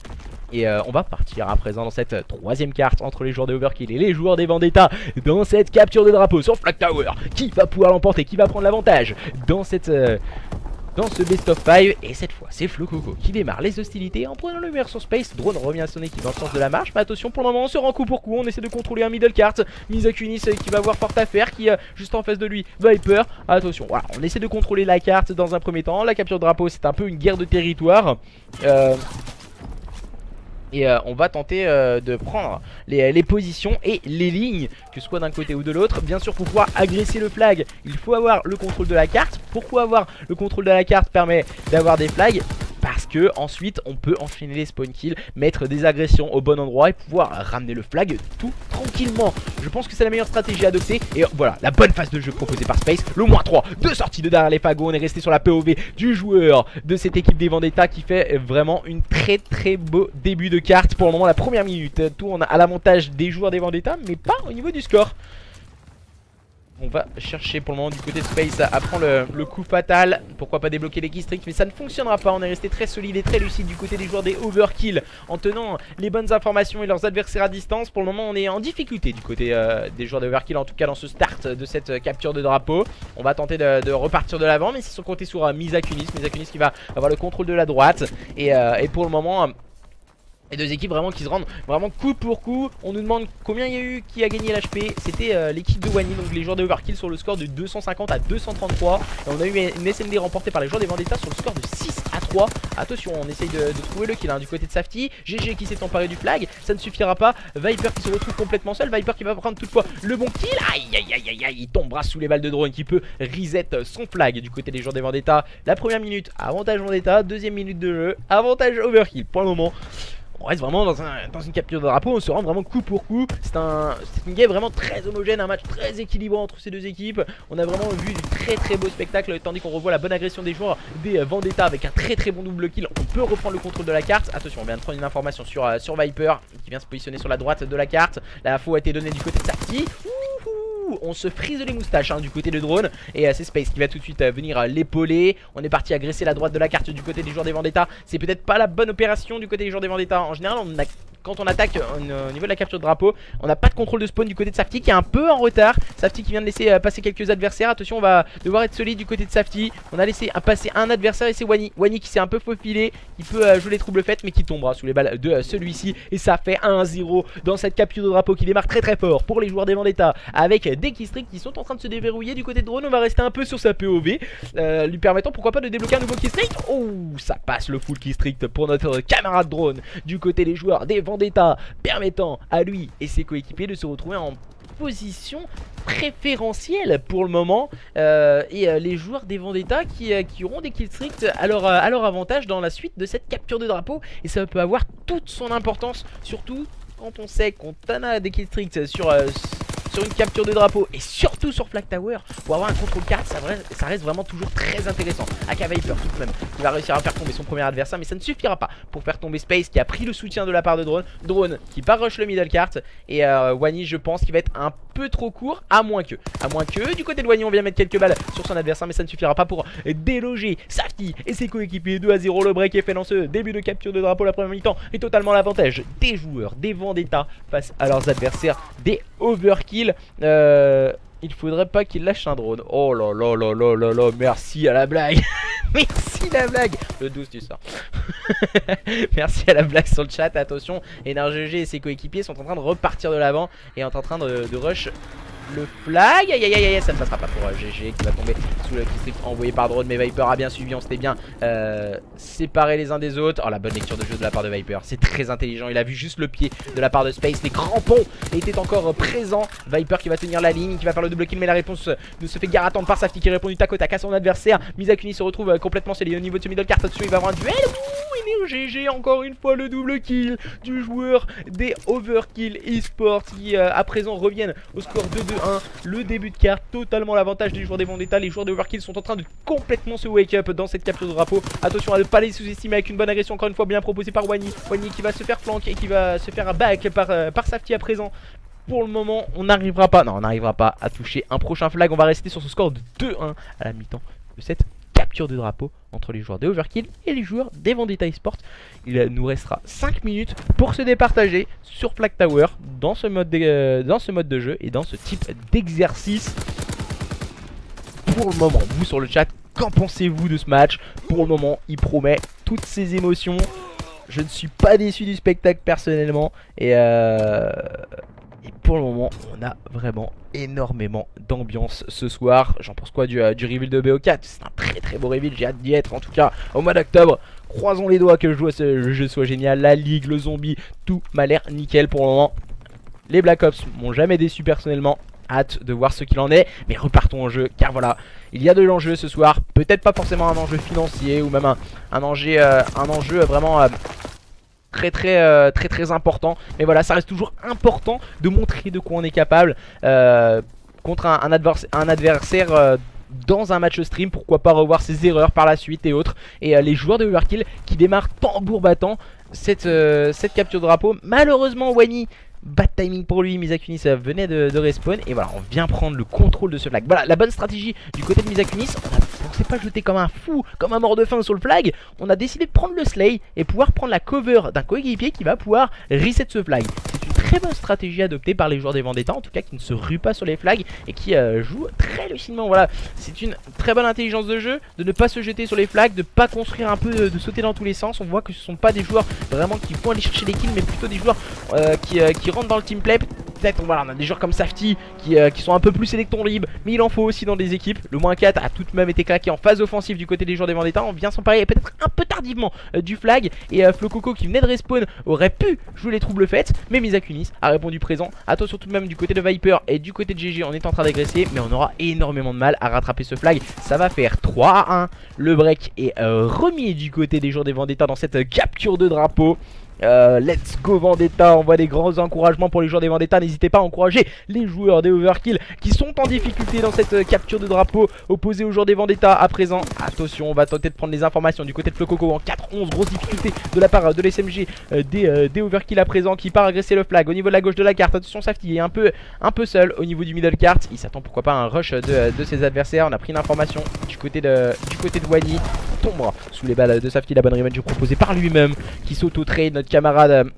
S1: Et on va partir à présent dans cette troisième carte entre les joueurs de Overkill et les joueurs des Vendetta. Dans cette capture de drapeau sur Flag Tower. Qui va pouvoir l'emporter, qui va prendre l'avantage dans ce best of 5, et cette fois c'est Flococo qui démarre les hostilités en prenant le meilleur sur Space. Drone revient à son équipe dans le sens de la marche, mais attention pour le moment on se rend coup pour coup, on essaie de contrôler un middle cart. Misakunis qui va avoir fort à faire, qui juste en face de lui Viper. Attention, voilà, on essaie de contrôler la carte dans un premier temps. La capture de drapeau c'est un peu une guerre de territoire. Et on va tenter de prendre les positions et les lignes, que ce soit d'un côté ou de l'autre. Bien sûr, pour pouvoir agresser le flag, il faut avoir le contrôle de la carte. Pourquoi avoir le contrôle de la carte permet d'avoir des flags? Parce que ensuite on peut enchaîner les spawn kills, mettre des agressions au bon endroit et pouvoir ramener le flag tout tranquillement. Je pense que c'est la meilleure stratégie à adopter. Et voilà, la bonne phase de jeu proposée par Space. Le -3, deux sorties de derrière les fagots. On est resté sur la POV du joueur de cette équipe des Vendetta qui fait vraiment une très beau début de carte. Pour le moment, la première minute tourne à l'avantage des joueurs des Vendetta, mais pas au niveau du score. On va chercher pour le moment du côté de Space à prendre le coup fatal. Pourquoi pas débloquer les keystrings, mais ça ne fonctionnera pas. On est resté très solide et très lucide du côté des joueurs des Overkill en tenant les bonnes informations et leurs adversaires à distance. Pour le moment on est en difficulté du côté des joueurs des Overkill, en tout cas dans ce start de cette capture de drapeau. On va tenter de repartir de l'avant, mais c'est sur compter sur Misakunis qui va avoir le contrôle de la droite. Et pour le moment... les deux équipes vraiment qui se rendent vraiment coup pour coup. On nous demande combien il y a eu qui a gagné l'HP. C'était l'équipe de Wani, donc les joueurs de Overkill sur le score de 250 à 233. Et on a eu une SND remportée par les joueurs des Vendetta sur le score de 6-3. Attention, on essaye de trouver le kill du côté de Safety. GG qui s'est emparé du flag, ça ne suffira pas. Viper qui se retrouve complètement seul. Viper qui va prendre toutefois le bon kill. Aïe, il tombera sous les balles de drone, qui peut reset son flag du côté des joueurs des Vendetta. La première minute, avantage Vendetta. Deuxième minute de jeu, avantage Overkill. Pour le moment on reste vraiment dans une capture de drapeau, on se rend vraiment coup pour coup. C'est une game vraiment très homogène, un match très équilibré entre ces deux équipes. On a vraiment vu du très beau spectacle, tandis qu'on revoit la bonne agression des joueurs des Vendetta avec un très bon double kill. On peut reprendre le contrôle de la carte. Attention, on vient de prendre une information sur Viper qui vient se positionner sur la droite de la carte. La faux a été donnée du côté de Safety. On se frise les moustaches du côté de drone. Et c'est Space qui va tout de suite venir l'épauler. On est parti agresser la droite de la carte du côté des joueurs des Vendetta. C'est peut-être pas la bonne opération du côté des joueurs des Vendetta. En général quand on attaque au niveau de la capture de drapeau, on n'a pas de contrôle de spawn du côté de Safety qui est un peu en retard. Safety qui vient de laisser passer quelques adversaires. Attention, on va devoir être solide du côté de Safety. On a laissé passer un adversaire et c'est Wani. Wani qui s'est un peu faufilé, qui peut jouer les troubles faites mais qui tombera sous les balles de celui-ci. Et ça fait 1-0 dans cette capture de drapeau qui démarre très fort pour les joueurs des Vendetta, avec des keystrings qui sont en train de se déverrouiller du côté de Drone. On va rester un peu sur sa POV, lui permettant pourquoi pas de débloquer un nouveau keystring. Oh, ça passe le full keystring pour notre camarade Drone du côté des joueurs des Vendetta, permettant à lui et ses coéquipiers de se retrouver en position préférentielle pour le moment, et les joueurs des Vendetta qui auront des killstreaks à leur avantage dans la suite de cette capture de drapeau. Et ça peut avoir toute son importance, surtout quand on sait qu'on a des killstreaks sur une capture de drapeau et surtout sur Flag Tower. Pour avoir un contrôle carte, ça reste vraiment toujours très intéressant. Aka Viper tout de même qui va réussir à faire tomber son premier adversaire, mais ça ne suffira pas pour faire tomber Space qui a pris le soutien de la part de Drone. Drone qui part rush le middle cart, et Wani, je pense qu'il va être un peu trop court, à moins que du côté de Wani on vient mettre quelques balles sur son adversaire, mais ça ne suffira pas pour déloger Safety et ses coéquipiers. 2-0, le break est fait dans ce début de capture de drapeau. La première mi-temps est totalement l'avantage des joueurs des Vendetta face à leurs adversaires des Overkill. Il faudrait pas qu'il lâche un drone. Oh là là là là là là, merci à la blague. Merci la blague. Le 12 tu sors. Merci à la blague sur le chat. Attention, NRGG et ses coéquipiers sont en train de repartir de l'avant et en train de rush le flag. Aïe aïe aïe aïe, ça ne passera pas pour GG qui va tomber sous le keystrip envoyé par Drone. Mais Viper a bien suivi, on s'était bien séparés les uns des autres. Oh, la bonne lecture de jeu de la part de Viper, c'est très intelligent. Il a vu juste le pied de la part de Space. Les crampons étaient encore présents. Viper qui va tenir la ligne, qui va faire le double kill, mais la réponse ne se fait guère attendre par Safety qui répond du tac au tac à son adversaire. Misakuni se retrouve complètement scellé au niveau de ce middle cart. Attention, il va avoir un duel. Ouh, GG, encore une fois le double kill du joueur des Overkill Esports qui à présent reviennent au score 2-2-1. Le début de carte, totalement l'avantage des joueurs des Vendetta. Les joueurs de Overkill sont en train de complètement se wake up dans cette capture de drapeau. Attention à ne pas les sous-estimer avec une bonne agression encore une fois bien proposée par Wani. Wani qui va se faire flank et qui va se faire back par Safety à présent. Pour le moment on n'arrivera pas, à toucher un prochain flag. On va rester sur ce score de 2-1 à la mi-temps de cette capture de drapeau entre les joueurs des Overkill et les joueurs des Vendetta Esports. Il nous restera 5 minutes pour se départager sur Flag Tower dans ce mode de jeu et dans ce type d'exercice. Pour le moment, vous sur le chat, qu'en pensez-vous de ce match? Pour le moment, il promet toutes ses émotions. Je ne suis pas déçu du spectacle personnellement, et pour le moment on a vraiment énormément d'ambiance ce soir. J'en pense quoi du reveal de BO4? C'est un très beau reveal, j'ai hâte d'y être en tout cas au mois d'octobre. Croisons les doigts que le jeu soit génial. La ligue, le zombie, tout m'a l'air nickel pour le moment. Les Black Ops m'ont jamais déçu personnellement. Hâte de voir ce qu'il en est, mais repartons au jeu car voilà, il y a de l'enjeu ce soir. Peut-être pas forcément un enjeu financier ou même un enjeu vraiment très important, mais voilà, ça reste toujours important de montrer de quoi on est capable contre un adversaire dans un match stream. Pourquoi pas revoir ses erreurs par la suite et autres. Et les joueurs de Overkill qui démarrent tambour battant cette capture de drapeau. Malheureusement Wani, bad timing pour lui, Misakunis venait de respawn et voilà, on vient prendre le contrôle de ce flag. Voilà la bonne stratégie du côté de Misakunis. On s'est pas jeté comme un fou, comme un mort de faim sur le flag. On a décidé de prendre le slay et pouvoir prendre la cover d'un coéquipier qui va pouvoir reset ce flag. C'est une très bonne stratégie adoptée par les joueurs des Vendetta, en tout cas qui ne se ruent pas sur les flags et qui jouent très lucidement. Voilà, c'est une très bonne intelligence de jeu de ne pas se jeter sur les flags, de pas construire un peu, de sauter dans tous les sens. On voit que ce sont pas des joueurs vraiment qui vont aller chercher les kills, mais plutôt des joueurs qui rentrent dans le team play. Peut-être voilà, on a des joueurs comme Safety qui sont un peu plus électron libre, mais il en faut aussi dans des équipes. Le -4 a tout de même été claqué en phase offensive du côté des joueurs des Vendetta. On vient s'emparer peut-être un peu tardivement du flag, et Flococo qui venait de respawn aurait pu jouer les troubles faites, mais Misakunis a répondu présent. Attention tout de même du côté de Viper et du côté de GG, on est en train d'agresser, mais on aura énormément de mal à rattraper ce flag. Ça va faire 3-1. Le break est remis du côté des joueurs des Vendetta dans cette capture de drapeau. Let's go Vendetta, on voit des grands encouragements pour les joueurs des Vendetta. N'hésitez pas à encourager les joueurs des Overkill qui sont en difficulté dans cette capture de drapeau opposée aux joueurs des Vendetta à présent. Attention, on va tenter de prendre les informations du côté de Flococo en 4-11, grosse difficulté de la part de l'SMG des Overkill à présent qui part agresser le flag au niveau de la gauche de la carte. Attention, Safety est un peu seul au niveau du middle cart. Il s'attend pourquoi pas à un rush de ses adversaires. On a pris l'information du côté de Wani. Tombera sous les balles de Safety, la bonne revenge proposée par lui-même qui s'auto-trade. Notre camarade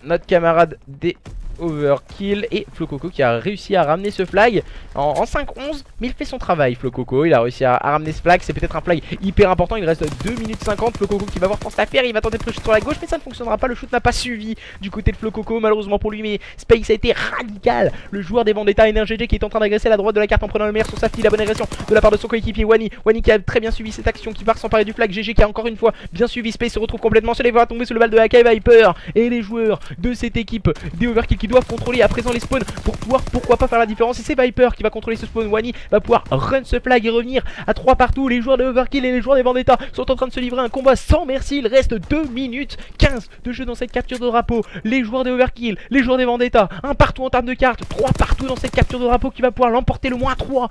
S1: notre camarade des Overkill et Flococo qui a réussi à ramener ce flag en 5-11, mais il fait son travail. Flococo, il a réussi à ramener ce flag. C'est peut-être un flag hyper important. Il reste 2 minutes 50. Flococo qui va voir pense l'affaire. Il va tenter de prêcher sur la gauche, mais ça ne fonctionnera pas. Le shoot n'a pas suivi du côté de Flococo, malheureusement pour lui. Mais Space a été radical. Le joueur des Vendetta NRGG qui est en train d'agresser la droite de la carte en prenant le meilleur sur Safety. La bonne agression de la part de son coéquipier Wani. Wani qui a très bien suivi cette action, qui part s'emparer du flag. GG qui a encore une fois bien suivi. Space se retrouve complètement seul et va tomber sous le balle de Hakai Viper. Et les joueurs de cette équipe des Overkill qui doivent contrôler à présent les spawns pour pouvoir pourquoi pas faire la différence. Et c'est Viper qui va contrôler ce spawn. Wani va pouvoir run ce flag et revenir à 3 partout. Les joueurs de Overkill et les joueurs des Vendetta sont en train de se livrer un combat sans merci. Il reste 2 minutes 15 de jeu dans cette capture de drapeau. Les joueurs des Overkill, les joueurs des Vendetta, un partout en termes de cartes, 3 partout dans cette capture de drapeau qui va pouvoir l'emporter, le moins 3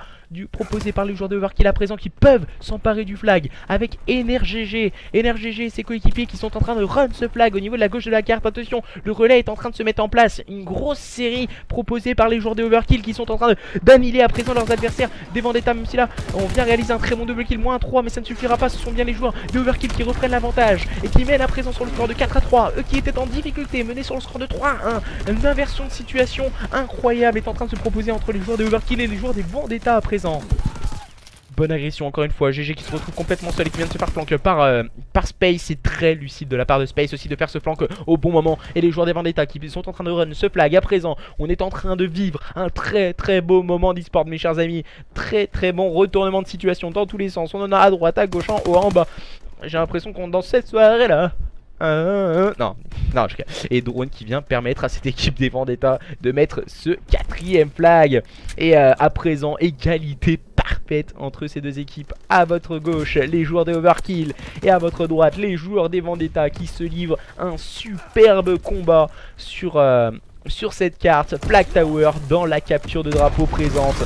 S1: proposé par les joueurs de Overkill à présent, qui peuvent s'emparer du flag avec NRGG et ses coéquipiers qui sont en train de run ce flag au niveau de la gauche de la carte. Attention, le relais est en train de se mettre en place. Une grosse série proposée par les joueurs de Overkill qui sont en train d'annihiler à présent leurs adversaires des Vendetta, même si là on vient réaliser un très bon double kill, moins 3, mais ça ne suffira pas. Ce sont bien les joueurs de Overkill qui reprennent l'avantage et qui mènent à présent sur le score de 4-3. Eux qui étaient en difficulté, menés sur le score de 3-1. Une inversion de situation incroyable est en train de se proposer entre les joueurs de Overkill et les joueurs des Vendetta à présent. Bonne agression encore une fois, GG qui se retrouve complètement seul et qui vient de se faire flank par Space. C'est très lucide de la part de Space aussi de faire ce flank au bon moment. Et les joueurs des Vendetta qui sont en train de run ce flag à présent. On est en train de vivre un très beau moment d'e-sport mes chers amis. Très bon retournement de situation dans tous les sens. On en a à droite, à gauche, en haut, en bas. J'ai l'impression qu'on dans cette soirée là. Non, je... Et Drone qui vient permettre à cette équipe des Vendetta de mettre ce 4e flag. Et à présent, égalité parfaite entre ces deux équipes. À votre gauche, les joueurs des Overkill, et à votre droite, les joueurs des Vendetta qui se livrent un superbe combat sur cette carte Flag Tower dans la capture de drapeau présente.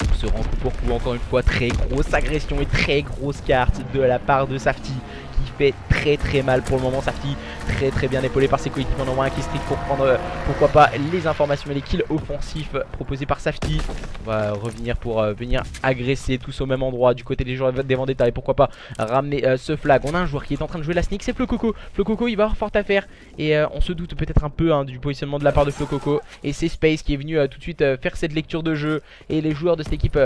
S1: On se rend coup pour coup encore une fois. Très grosse agression et très grosse carte de la part de Safety, fait très mal pour le moment. Safety très bien épaulé par ses coéquipiers. On envoie un kill streak pour prendre pourquoi pas les informations et les kills offensifs proposés par Safety. On va revenir pour venir agresser tous au même endroit du côté des joueurs des Vendetta et pourquoi pas ramener ce flag. On a un joueur qui est en train de jouer la sneak, c'est Flococo. Flococo il va avoir fort à faire et on se doute peut-être un peu du positionnement de la part de Flococo. Et c'est Space qui est venu tout de suite faire cette lecture de jeu. Et les joueurs de cette équipe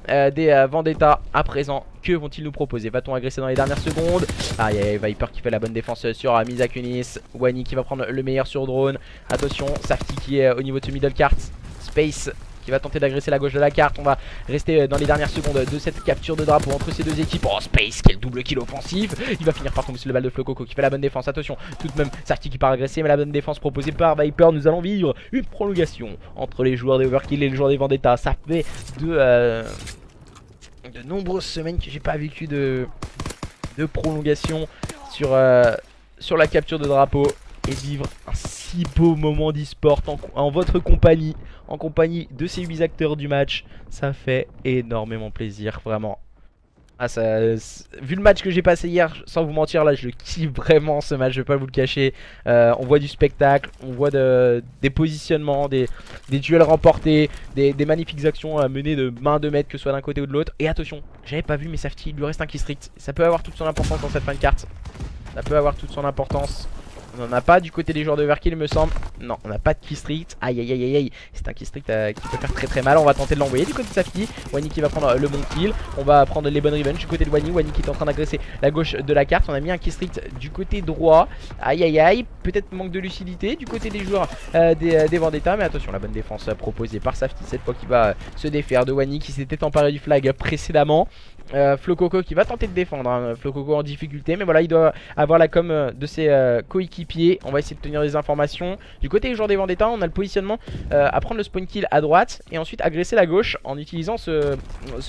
S1: des Vendetta à présent, que vont-ils nous proposer? Va-t-on agresser dans les dernières secondes? Ah, il y a Viper qui fait la bonne défense sur Misakunis. Wani qui va prendre le meilleur sur Drone. Attention, Safety qui est au niveau de ce middle cart. Space qui va tenter d'agresser la gauche de la carte. On va rester dans les dernières secondes de cette capture de drapeau entre ces deux équipes. Oh, Space, quel double kill offensif. Il va finir par tomber sur le balle de Flococo qui fait la bonne défense. Attention, tout de même Safety qui part agresser, mais la bonne défense proposée par Viper. Nous allons vivre une prolongation entre les joueurs des Overkill et les joueurs des Vendetta. Ça fait de nombreuses semaines que j'ai pas vécu de prolongation sur la capture de drapeau. Et vivre un si beau moment d'e-sport en votre compagnie, en compagnie de ces 8 acteurs du match, ça fait énormément plaisir, vraiment. Ah, vu le match que j'ai passé hier, sans vous mentir, là je kiffe vraiment ce match, je vais pas vous le cacher. On voit du spectacle, on voit des positionnements, des duels remportés, des magnifiques actions menées de main de maître, que ce soit d'un côté ou de l'autre. Et attention, j'avais pas vu mais Safety, il lui reste un kill strict. Ça peut avoir toute son importance dans cette fin de carte. Ça peut avoir toute son importance. On n'en a pas du côté des joueurs de Overkill, il me semble. Non, on n'a pas de key strict. Aïe. C'est un key strict qui peut faire très mal. On va tenter de l'envoyer du côté de Safety. Wani qui va prendre le bon kill. On va prendre les bonnes revenge du côté de Wani. Wani qui est en train d'agresser la gauche de la carte. On a mis un key strict du côté droit. Aïe. Peut-être manque de lucidité du côté des joueurs des Vendetta. Mais attention, la bonne défense proposée par Safety cette fois qui va se défaire de Wani qui s'était emparé du flag précédemment. Flococo qui va tenter de défendre, Flococo en difficulté, mais voilà, il doit avoir la com de ses coéquipiers. On va essayer de tenir des informations. Du côté des joueurs des Vendetta, on a le positionnement à prendre le spawn kill à droite et ensuite agresser la gauche en utilisant ce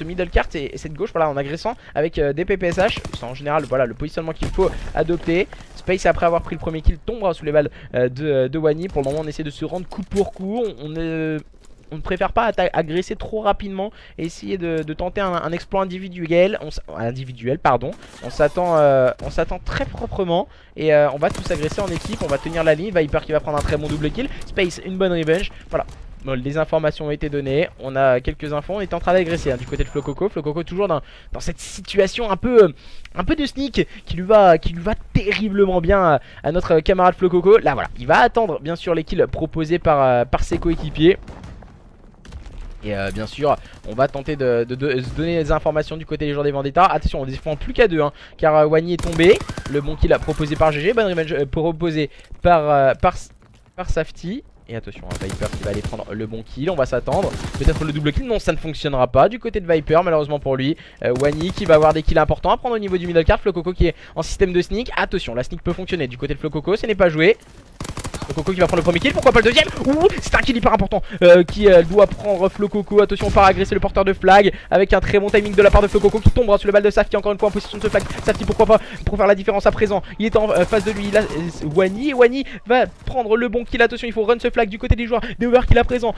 S1: middle cart et cette gauche, voilà, en agressant avec des PPSH. C'est en général, voilà, le positionnement qu'il faut adopter. Space, après avoir pris le premier kill, tombera sous les balles de Wani. Pour le moment, on essaie de se rendre coup pour coup. On ne préfère pas agresser trop rapidement et essayer de tenter un exploit individuel. On s'attend très proprement et on va tous agresser en équipe. On va tenir la ligne. Viper qui va prendre un très bon double kill. Space, une bonne revenge. Voilà. Bon, les informations ont été données, on a quelques infos, on est en train d'agresser du côté de Flococo. Flococo toujours dans cette situation un peu de sneak qui lui va terriblement bien à notre camarade Flococo. Là voilà, il va attendre bien sûr les kills proposés par ses coéquipiers. Et bien sûr, on va tenter de se donner les informations du côté des joueurs des Vendetta. Attention, on ne défend plus qu'à 2 car Wany est tombé. Le bon kill proposé par GG, bonne revenge proposé par Safety. Et attention, Viper qui va aller prendre le bon kill, on va s'attendre. Peut-être le double kill, non ça ne fonctionnera pas du côté de Viper malheureusement pour lui. Wany qui va avoir des kills importants à prendre au niveau du middle card. Flococo qui est en système de sneak. Attention, la sneak peut fonctionner du côté de Flococo, ce n'est pas joué. Flococo qui va prendre le premier kill, pourquoi pas le deuxième. Ouh, c'est un kill hyper important qui doit prendre Flococo. Attention, on part agresser le porteur de flag avec un très bon timing de la part de Flococo qui tombera sur le balle de Safety encore une fois en position de ce flag. Safety pourquoi pas pour faire la différence à présent. Il est en face de lui, là, Wany, et Wany va prendre le bon kill. Attention, il faut run ce flag du côté des joueurs des Overkill à présent.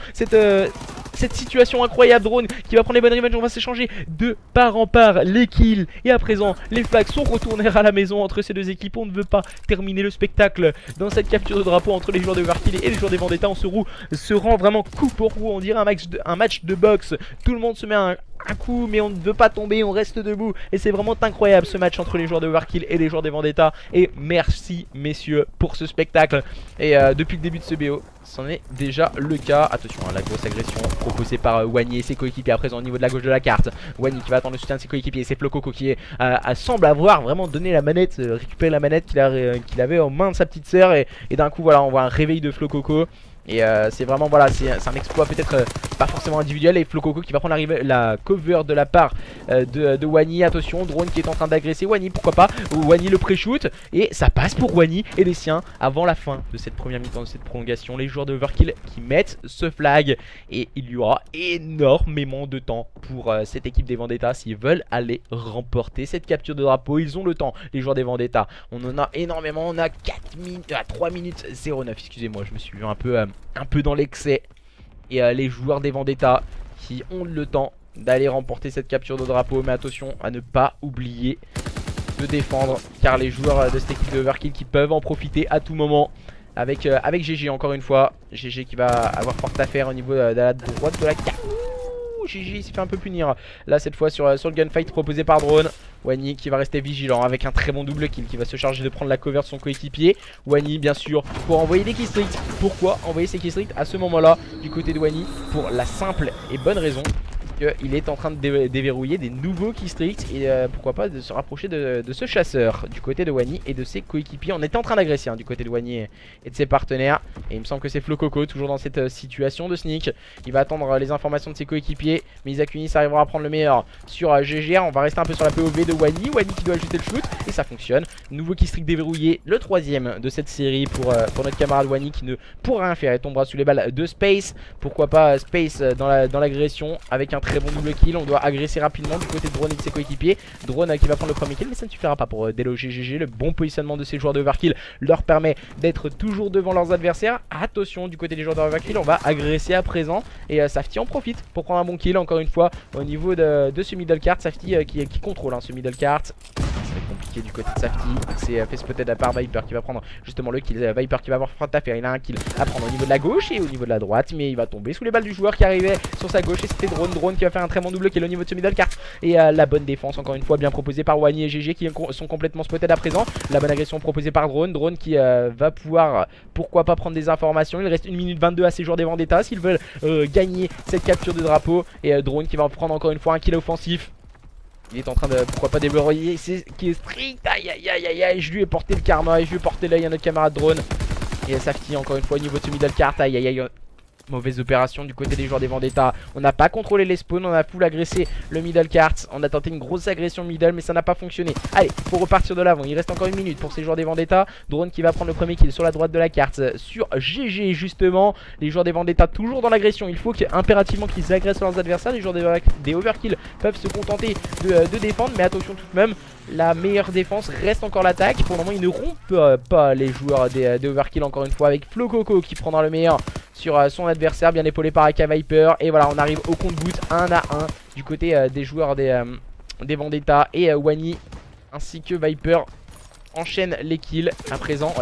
S1: Cette situation incroyable, Drone qui va prendre les bonnes revenges, on va s'échanger de part en part les kills. Et à présent, les flags sont retournés à la maison entre ces deux équipes. On ne veut pas terminer le spectacle dans cette capture de drapeau entre les joueurs de Overkill et les joueurs des Vendetta. On se rend vraiment coup pour coup, on dirait un match de boxe. Tout le monde se met un coup mais on ne veut pas tomber, on reste debout. Et c'est vraiment incroyable ce match entre les joueurs de Overkill et les joueurs des Vendetta. Et merci messieurs pour ce spectacle. Et depuis le début de ce BO, c'en est déjà le cas. Attention, la grosse agression proposée par Wany et ses coéquipiers à présent au niveau de la gauche de la carte. Wany qui va attendre le soutien de ses coéquipiers. C'est Flococo qui semble avoir vraiment donné la manette, récupéré la manette qu'il avait en main de sa petite sœur. Et d'un coup voilà, on voit un réveil de Flococo. Et c'est vraiment voilà, c'est un exploit peut-être pas forcément individuel. Et Flococo qui va prendre la cover de la part de Wany. Attention, Drone qui est en train d'agresser Wany, pourquoi pas. Wany le pré-shoot et ça passe pour Wany et les siens avant la fin de cette première mi-temps, de cette prolongation. Les joueurs de Overkill qui mettent ce flag et il y aura énormément de temps pour cette équipe des Vendetta s'ils veulent aller remporter cette capture de drapeau. Ils ont le temps, les joueurs des Vendetta. On en a énormément, on a 3 minutes 09, excusez-moi, je me suis vu un peu dans l'excès. Et les joueurs des Vendetta qui ont le temps d'aller remporter cette capture de drapeau. Mais attention à ne pas oublier de défendre, car les joueurs de cette équipe de Overkill qui peuvent en profiter à tout moment. Avec GG encore une fois. GG qui va avoir porte à faire au niveau de la droite de la carte. GG s'est fait un peu punir là cette fois sur le gunfight proposé par Drone. Wany qui va rester vigilant avec un très bon double kill qui va se charger de prendre la cover de son coéquipier. Wany bien sûr pour envoyer des killstreaks. Pourquoi envoyer ces killstreaks à ce moment là du côté de Wany? Pour la simple et bonne raison qu'il est en train de déverrouiller des nouveaux killstreaks. Et pourquoi pas de se rapprocher de ce chasseur du côté de Wany et de ses coéquipiers. On était en train d'agresser du côté de Wany et de ses partenaires. Et il me semble que c'est Flococo toujours dans cette situation de sneak. Il va attendre les informations de ses coéquipiers. Mais Isakunis arrivera à prendre le meilleur sur GGR. On va rester un peu sur la POV de Wany. Wany qui doit ajouter le shoot et ça fonctionne. Nouveau killstreak déverrouillé, le 3ème de cette série pour notre camarade Wany qui ne pourra rien faire. Il tombera sous les balles de Space. Pourquoi pas Space dans l'agression avec un très bon double kill. On doit agresser rapidement du côté de Drone et de ses coéquipiers. Drone qui va prendre le premier kill, mais ça ne suffira pas pour déloger GG. Le bon positionnement de ces joueurs de Overkill leur permet d'être toujours devant leurs adversaires. Attention du côté des joueurs de Overkill, on va agresser à présent. Et Safety en profite pour prendre un bon kill encore une fois au niveau de ce middle cart. Safety qui contrôle ce middle cart. Ça va être compliqué du côté de Safety. C'est fait spotted à part Viper qui va prendre justement le kill. Viper qui va avoir front à faire. Il a un kill à prendre au niveau de la gauche et au niveau de la droite, mais il va tomber sous les balles du joueur qui arrivait sur sa gauche. Et c'était Drone qui va faire un très bon double kill au niveau de ce middle cart. Et la bonne défense encore une fois bien proposée par Wany et GG qui sont complètement spotted à présent. La bonne agression proposée par Drone qui va pouvoir pourquoi pas prendre des informations. Il reste 1 minute 22 à ces joueurs des Vendetta s'ils veulent gagner cette capture de drapeau. Et Drone qui va prendre encore une fois un kill offensif. Il est en train de pourquoi pas déverrouiller qui est strict. Aïe aïe aïe aïe aïe. Je lui ai porté le karma et je lui ai porté l'œil à notre camarade Drone. Et Safety encore une fois au niveau de ce middle cart. Aïe aïe aïe. Mauvaise opération du côté des joueurs des Vendetta. On n'a pas contrôlé les spawns, on a full agressé le middle cart. On a tenté une grosse agression middle mais ça n'a pas fonctionné. Allez, faut repartir de l'avant. Il reste encore 1 minute pour ces joueurs des Vendetta. Drone qui va prendre le premier kill sur la droite de la carte sur GG justement. Les joueurs des Vendetta toujours dans l'agression. Il faut impérativement qu'ils agressent leurs adversaires. Les joueurs des Overkill peuvent se contenter de défendre, mais attention tout de même. La meilleure défense reste encore l'attaque. Pour le moment ils ne rompent pas les joueurs des Overkill encore une fois avec Flococo qui prendra le meilleur sur son adversaire, bien épaulé par AK Viper. Et voilà, on arrive au compte-gouttes 1 à 1 du côté des joueurs des Vendetta et Wany ainsi que Viper enchaîne les kills à présent. Oh,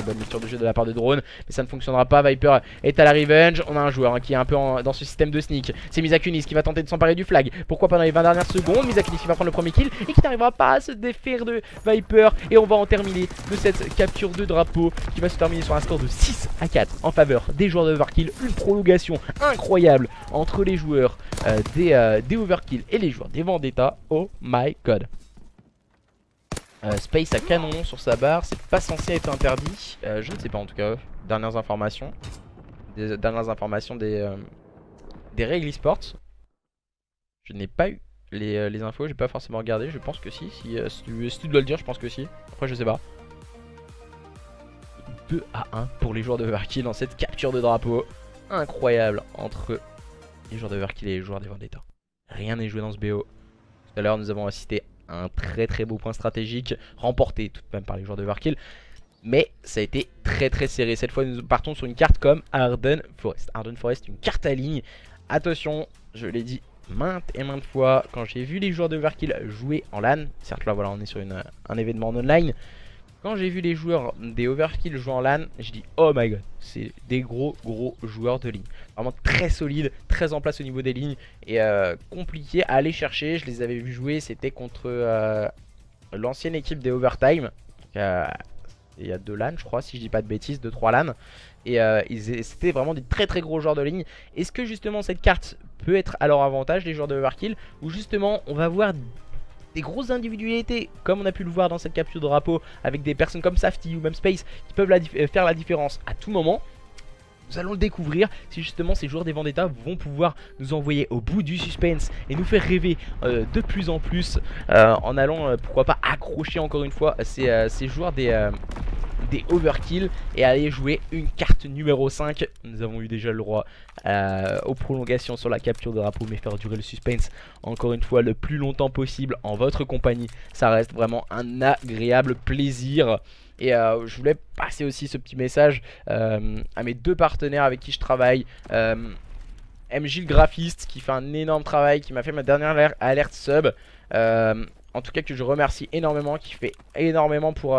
S1: bonne lecture de jeu de la part de Drone, mais ça ne fonctionnera pas. Viper est à la revenge. On a un joueur qui est un peu dans ce système de sneak. C'est Misakunis qui va tenter de s'emparer du flag. Pourquoi pas dans les 20 dernières secondes. Misakunis qui va prendre le premier kill et qui n'arrivera pas à se défaire de Viper. Et on va en terminer de cette capture de drapeau qui va se terminer sur un score de 6-4 en faveur des joueurs de Overkill. Une prolongation incroyable entre les joueurs des Overkill et les joueurs des Vendetta. Oh my god. Space à canon sur sa barre, c'est pas censé être interdit. Je ne sais pas en tout cas. Dernières informations. Des règles e-sports. Je n'ai pas eu les infos, j'ai pas forcément regardé. Je pense que si tu dois le dire, je pense que si. Après, je sais pas. 2-1 pour les joueurs de Overkill dans cette capture de drapeau incroyable entre les joueurs de Overkill et les joueurs des Vendetta. Rien n'est joué dans ce BO. Tout à l'heure, nous avons assisté à un très beau point stratégique, remporté tout de même par les joueurs de Overkill. Mais ça a été très serré. Cette fois, nous partons sur une carte comme Arden Forest. Arden Forest, une carte à ligne. Attention, je l'ai dit maintes et maintes fois, quand j'ai vu les joueurs de Overkill jouer en LAN, certes là voilà on est sur un événement en online. Quand j'ai vu les joueurs des Overkill jouer en LAN, je dis oh my god, c'est des gros joueurs de ligne. Vraiment très solides, très en place au niveau des lignes et compliqué à aller chercher. Je les avais vus jouer, c'était contre l'ancienne équipe des Overtime. Il y a 2 LAN je crois, si je dis pas de bêtises, 2-3 LAN. Et c'était vraiment des très gros joueurs de ligne. Est-ce que justement cette carte peut être à leur avantage, les joueurs de Overkill, ou justement on va voir des grosses individualités comme on a pu le voir dans cette capture de drapeau avec des personnes comme Safety ou même Space qui peuvent faire la différence à tout moment? Nous allons le découvrir si justement ces joueurs des Vendetta vont pouvoir nous envoyer au bout du suspense et nous faire rêver de plus en plus en allant pourquoi pas accrocher encore une fois ces joueurs des Overkill et aller jouer une carte numéro 5. Nous avons eu déjà le droit aux prolongations sur la capture de drapeau, mais faire durer le suspense encore une fois le plus longtemps possible en votre compagnie, ça reste vraiment un agréable plaisir. Et je voulais passer aussi ce petit message à mes 2 partenaires avec qui je travaille. MJ le graphiste qui fait un énorme travail, qui m'a fait ma dernière alerte sub. En tout cas que je remercie énormément, qui fait énormément pour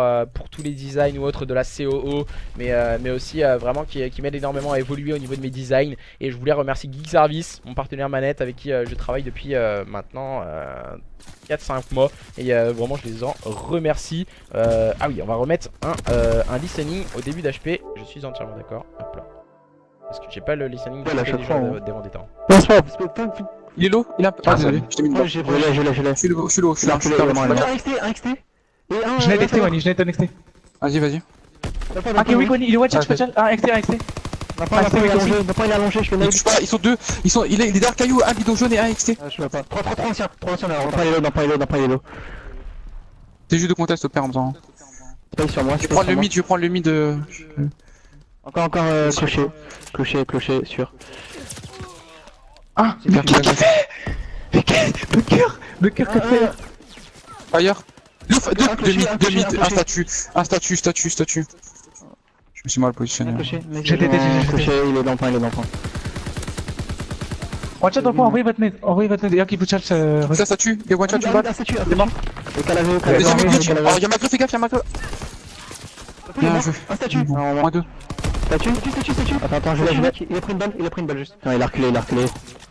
S1: tous les designs ou autres de la COO, mais aussi vraiment qui m'aide énormément à évoluer au niveau de mes designs. Et je voulais remercier Geek Service, mon partenaire manette avec qui je travaille depuis maintenant 4-5 mois. Et vraiment je les en remercie. Ah oui, on va remettre un listening au début d'HP, je suis entièrement d'accord. Hop là. Parce que j'ai pas le listening des joueurs des Vendetta.
S3: Il est low, il a un peu. Ah, désolé, je t'ai mis une balle.
S2: Je l'ai.
S3: Je suis low, je suis là.
S2: Un XT.
S4: Je l'ai NXT, Wani, je l'ai NXT.
S3: Vas-y.
S4: Ok, oui, Wani, il est one shot, special. Un XT.
S2: Il est allongé, je fais
S3: Ils touchent pas, ils sont 2. Il est derrière Caillou, un bidon jaune et un XT.
S2: Je vois pas. Trop ancien, dans pas les lots.
S3: C'est juste de contest au père en faisant.
S2: C'est pas sur moi.
S3: Je vais prendre le mid,
S2: Encore clocher, sûr.
S3: Ah,
S4: mais qu'est-ce qu'il fait? Bunker, que fait?
S3: Fire. 2 mid, un statut. Je me suis mal positionné.
S2: Clocher, il est dans le point.
S4: One shot dans le point, envoyez votre nez. Y'a qui vous charge.
S3: Ça statue, il y a one shot, tu bats.
S2: Il est mort.
S3: Deuxième glitch. Y'a Macro, fais gaffe, y'a Macro. Bien joué.
S2: Un statut.
S3: Moins 2.
S2: Statue. Attends, je l'ai. Il a pris une balle juste. Non, il a reculé.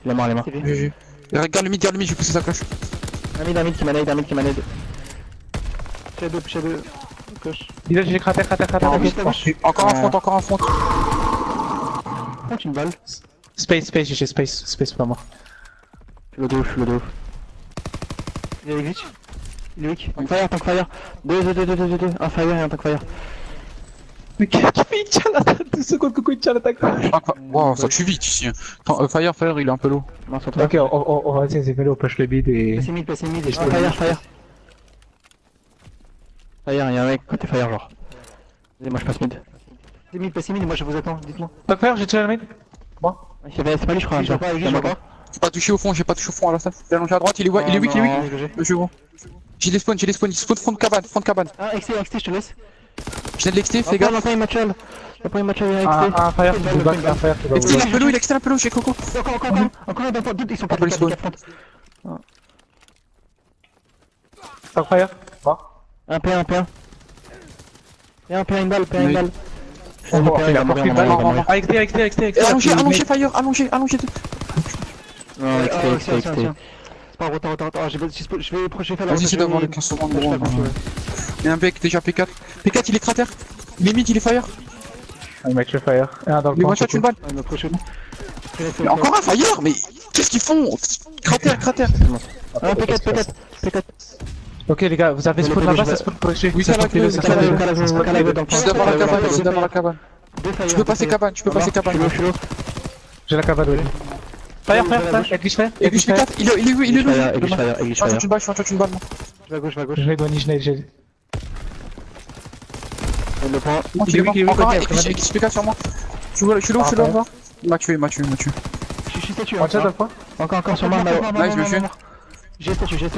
S2: Il est mort.
S3: GG. Regarde le mid, je vais pousser sa cloche.
S2: Un mid qui m'aide. Chez deux. Cloche.
S4: J'ai crater.
S3: Encore un front.
S2: Prends une balle.
S4: Space, j'ai space pas mort.
S2: Je suis le dos. Il est glitch. Il est weak. Tank fire. 2. Un fire et un tank fire.
S4: Mais qu'est-ce qu'il fait? Il tient l'attaque 2 secondes, coucou, il tient l'attaque.
S3: Wow, ça tue vite ici. Fire, il est un peu low.
S4: Ok, on va essayer de push le bid et.
S2: Passez mid. Fire. Fire, y'a un mec côté fire genre. Vas-y, moi je passe mid. Passez mid, moi je vous attends, dites-moi.
S4: Tank fire, j'ai tué le mid. Bon.
S2: C'est pas lui je crois.
S3: J'ai pas touché au fond à la salle. Il est allongé à droite, il est weak. Je suis bon. J'ai des spawns, il spawn front cabane.
S2: Ah, XT, je te laisse.
S3: Je viens de l'exté, fais gaffe.
S2: On a pas une match avec XT.
S4: Un fire,
S3: Il a exté un peu l'eau chez Coco.
S2: Encore un dans ils sont pas
S3: le spawn.
S4: Tank fire. Bon.
S2: Un P1. Paye une balle, paye une balle.
S4: Oh, il a encore pris une balle. Avec T.
S3: Allongé, fire, allongé.
S2: Non, XT. C'est pas retard. Je vais faire la
S3: Vas-y, c'est d'avoir les 15 secondes, gros. Il y a un bec déjà, P4. P4, il est crater. Limite, il est fire.
S4: Il m'a tué fire. Un dans le
S3: Il
S4: coin.
S3: one shot une balle. Mais encore un fire, mais qu'est-ce qu'ils font? Crater.
S2: Ah, P4.
S4: Ok les gars, vous avez spawn là-bas, ça spawn pour
S3: Oui, ça va,
S2: Calave dans le
S3: c'est devant la cabane. Tu peux passer cabane.
S2: Je suis low.
S4: J'ai la cavale, oui. Fire, Edwige fire.
S3: Et puis P4, il est où?
S2: Edwige
S3: Je
S2: fire.
S3: suis en une balle, moi.
S2: Je vais à gauche.
S4: Je l'ai donné, j'ai.
S2: Le point.
S3: Il est mort. Encore un, Edwige P4 sur moi. Je suis low, encore. Il m'a tué.
S2: Je suis statue.
S4: On tient dans le point.
S2: Encore sur moi.
S3: Nice, je me suis.
S2: J'ai statue. Je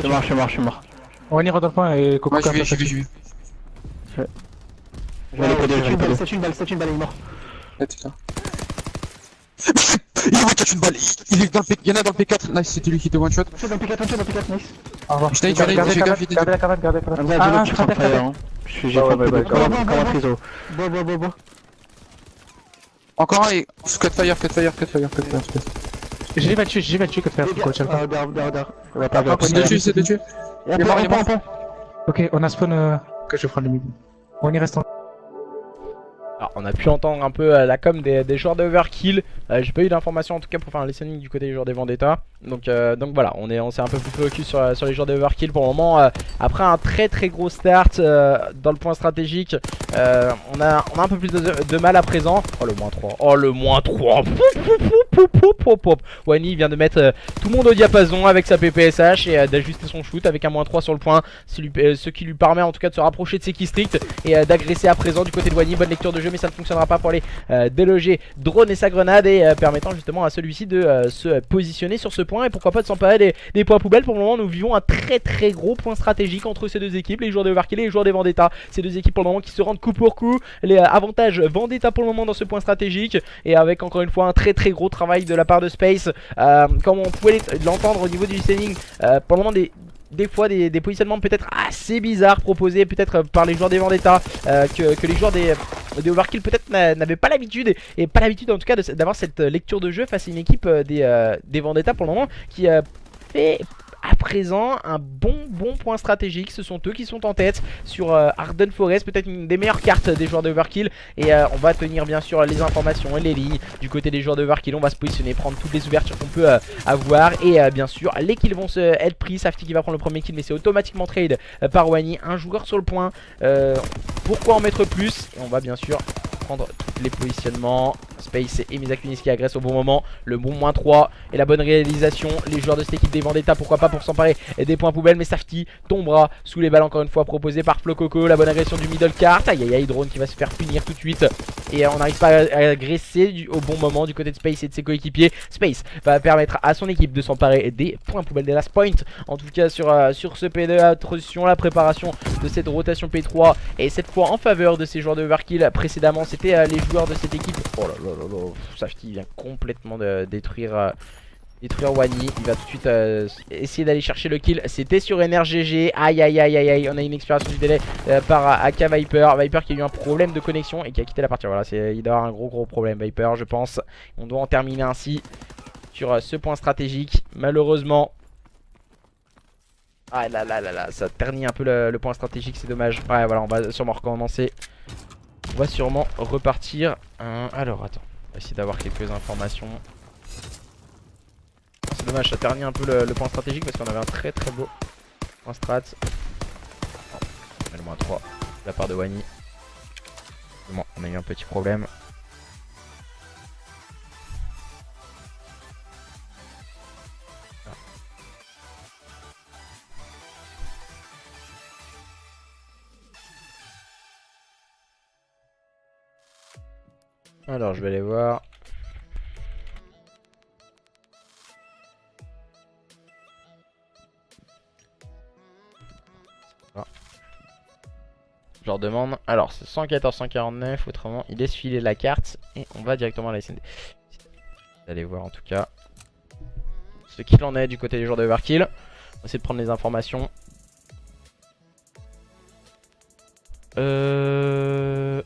S2: suis mort.
S4: On ira dans le point et Coco.
S3: Ouais, j'y vais.
S2: Je vais aller coder. Statue une balle, il est mort.
S3: Il m'a catch une balle. Il est dans le P4. Il y en a dans le P4. Nice, c'était lui qui était one shot.
S2: Dans le P4, nice.
S4: Au revoir.
S3: Je t'ai dit,
S4: Gardez la cavale.
S2: Ah, je suis fire. J'ai fait comme un friso. Bois.
S3: Encore un et. Cut fire.
S4: J'ai va le tuer que faire.
S3: C'est de tuer. Il est mort.
S4: Ok, on a spawn que je prends le mid. On y reste en.
S1: Alors, on a pu entendre un peu la com des joueurs de Overkill. J'ai pas eu d'informations en tout cas pour faire un listening du côté des joueurs des Vendetta. Donc voilà, on s'est un peu plus focus sur les joueurs de Overkill pour le moment. Après un très gros start dans le point stratégique, on a un peu plus de mal à présent. Oh le moins 3. Wani vient de mettre tout le monde au diapason avec sa PPSH et d'ajuster son shoot avec un moins 3 sur le point. Ce qui lui permet en tout cas de se rapprocher de ses keystricts et d'agresser à présent du côté de Wani. Bonne lecture de jeu, mais ça ne fonctionnera pas pour aller déloger Drone et sa grenade et permettant justement à celui-ci de se positionner sur ce point et pourquoi pas de s'emparer des points poubelles. Pour le moment nous vivons un très gros point stratégique entre ces deux équipes, les joueurs de Overkill et les joueurs des Vendetta. Ces deux équipes pour le moment qui se rendent coup pour coup. Les avantages Vendetta pour le moment dans ce point stratégique et avec encore une fois un très gros travail de la part de Space, comme on pouvait l'entendre au niveau du listening, pour le moment des fois des positionnements peut-être assez bizarres proposés peut-être par les joueurs des Vendetta, que les joueurs des Overkill peut-être n'avaient pas l'habitude et pas l'habitude en tout cas d'avoir cette lecture de jeu face à une équipe des Vendetta pour le moment qui fait à présent un bon point stratégique. Ce sont eux qui sont en tête sur Arden Forest, peut-être une des meilleures cartes des joueurs de Overkill. Et on va tenir bien sûr les informations et les lignes du côté des joueurs de Overkill. On va se positionner, prendre toutes les ouvertures qu'on peut avoir. Et bien sûr les kills vont être pris. Safety qui va prendre le premier kill, mais c'est automatiquement trade par Wani. Un joueur sur le point, pourquoi en mettre plus? Et on va bien sûr prendre tous les positionnements. Space et Misakunis qui agressent au bon moment. Le bon moins 3 et la bonne réalisation. Les joueurs de cette équipe des Vendetta, pourquoi pas pour s'emparer des points poubelles. Mais Safety tombera sous les balles encore une fois proposées par Flococo. La bonne agression du middle cart. Aïe Drone qui va se faire punir tout de suite. Et on n'arrive pas à agresser au bon moment du côté de Space et de ses coéquipiers. Space va permettre à son équipe de s'emparer des points poubelles des last point. En tout cas sur ce P2, attention la préparation de cette rotation P3. Et cette fois en faveur de ces joueurs de Overkill. Précédemment c'était les joueurs de cette équipe. Oh là là. Safety vient complètement de détruire Wani. Il va tout de suite essayer d'aller chercher le kill. C'était sur NRGG. Aïe. On a une expiration du délai par AK Viper. Viper qui a eu un problème de connexion et qui a quitté la partie. Voilà, il doit avoir un gros problème Viper je pense. On doit en terminer ainsi sur ce point stratégique. Malheureusement. Ah là, ça ternit un peu le point stratégique, c'est dommage. Ouais voilà, on va sûrement recommencer. On va sûrement repartir. Alors attends, on va essayer d'avoir quelques informations. C'est dommage, ça ternit un peu le point stratégique parce qu'on avait un très beau point strat. On a le moins 3 de la part de Wani. Bon, on a eu un petit problème. Alors je vais aller voir. Je leur demande. Alors c'est 114, 149. Autrement il laisse filer la carte. Et on va directement à la SND. Allez voir en tout cas ce qu'il en est du côté des joueurs de Overkill. On va essayer de prendre les informations. Je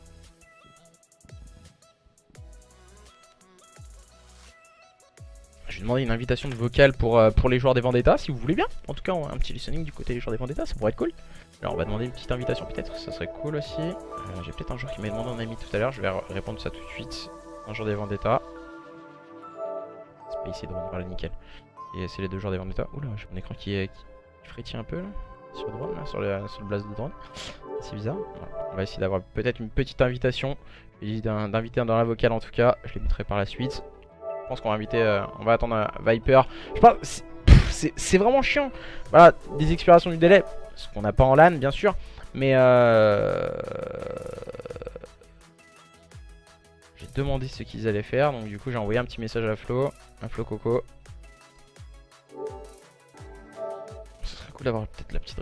S1: vais demander une invitation de vocal pour les joueurs des Vendetta, si vous voulez bien. En tout cas, un petit listening du côté des joueurs des Vendetta, ça pourrait être cool. Alors on va demander une petite invitation peut-être, ça serait cool aussi. J'ai peut-être un joueur qui m'a demandé en ami tout à l'heure, je vais répondre ça tout de suite. Un joueur des Vendetta. C'est pas ici de voilà, nickel. Et c'est les deux joueurs des Vendetta. Oula, j'ai mon écran qui frétille un peu là. Sur le drone, là, sur le blast de drone. C'est bizarre. Voilà. On va essayer d'avoir peut-être une petite invitation. D'inviter dans la vocale en tout cas. Je les mettrai par la suite. Je pense qu'on va inviter. On va attendre Viper. Je pense. C'est vraiment chiant. Voilà, des expirations du délai. Ce qu'on n'a pas en LAN bien sûr. Mais j'ai demandé ce qu'ils allaient faire. Donc du coup j'ai envoyé un petit message à Flo. Un Flo Coco. Ce serait cool d'avoir peut-être la petite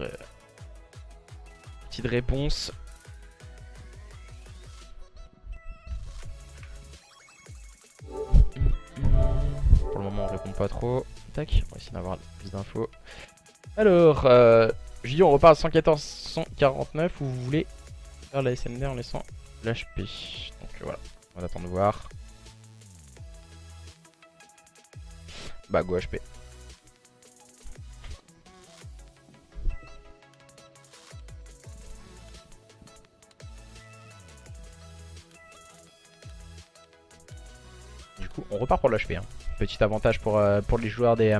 S1: réponse. Pour le moment on répond pas trop. Tac, on va essayer d'avoir plus d'infos. Alors, j'ai dit on repart à 114, 149 ou vous voulez faire la SND en laissant l'HP. Donc voilà, on va attendre de voir. Bah go HP. Du coup on repart pour l'HP. Hein. Petit avantage pour les joueurs des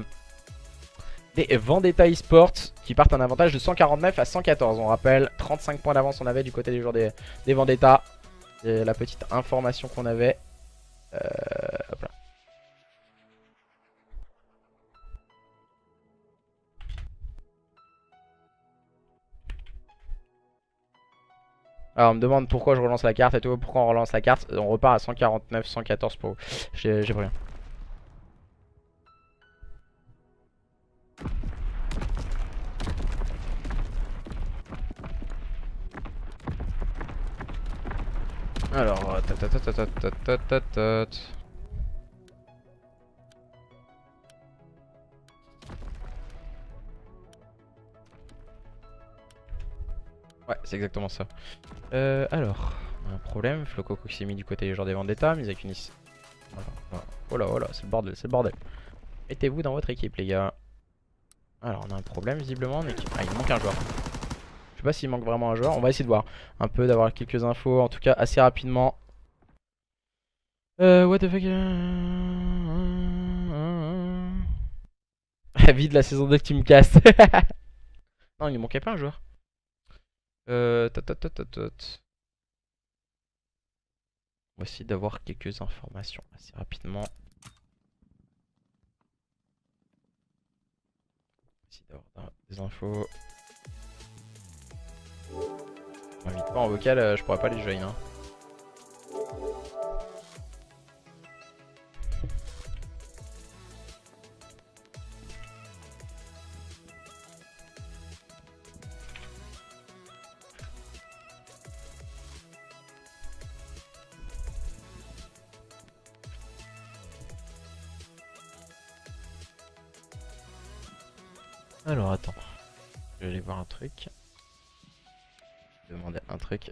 S1: Vendetta eSports qui partent un avantage de 149 à 114. On rappelle 35 points d'avance on avait du côté des joueurs des Vendetta. C'est la petite information qu'on avait. Hop là. Alors on me demande pourquoi je relance la carte et tout, pourquoi on relance la carte. On repart à 149, 114 pour vous. J'ai rien. Alors, ouais, c'est exactement ça. Alors, un problème. Flococo qui s'est mis du côté des joueurs des Vendetta, Misakunis. Voilà. Oh là, oh là, c'est le bordel, c'est le bordel. Mettez-vous dans votre équipe, les gars. Alors, on a un problème visiblement. Ah, il manque un joueur. Je sais pas s'il manque vraiment un joueur. On va essayer de voir un peu, d'avoir quelques infos. En tout cas, assez rapidement. What the fuck. Vide la saison 2 de Teamcast. Non, il manquait pas un joueur. On va essayer d'avoir quelques informations assez rapidement. Essayer d'avoir des infos. On m'invite pas en vocal, je pourrais pas les join. Hein. Alors attends, je vais aller voir un truc. Demander un truc.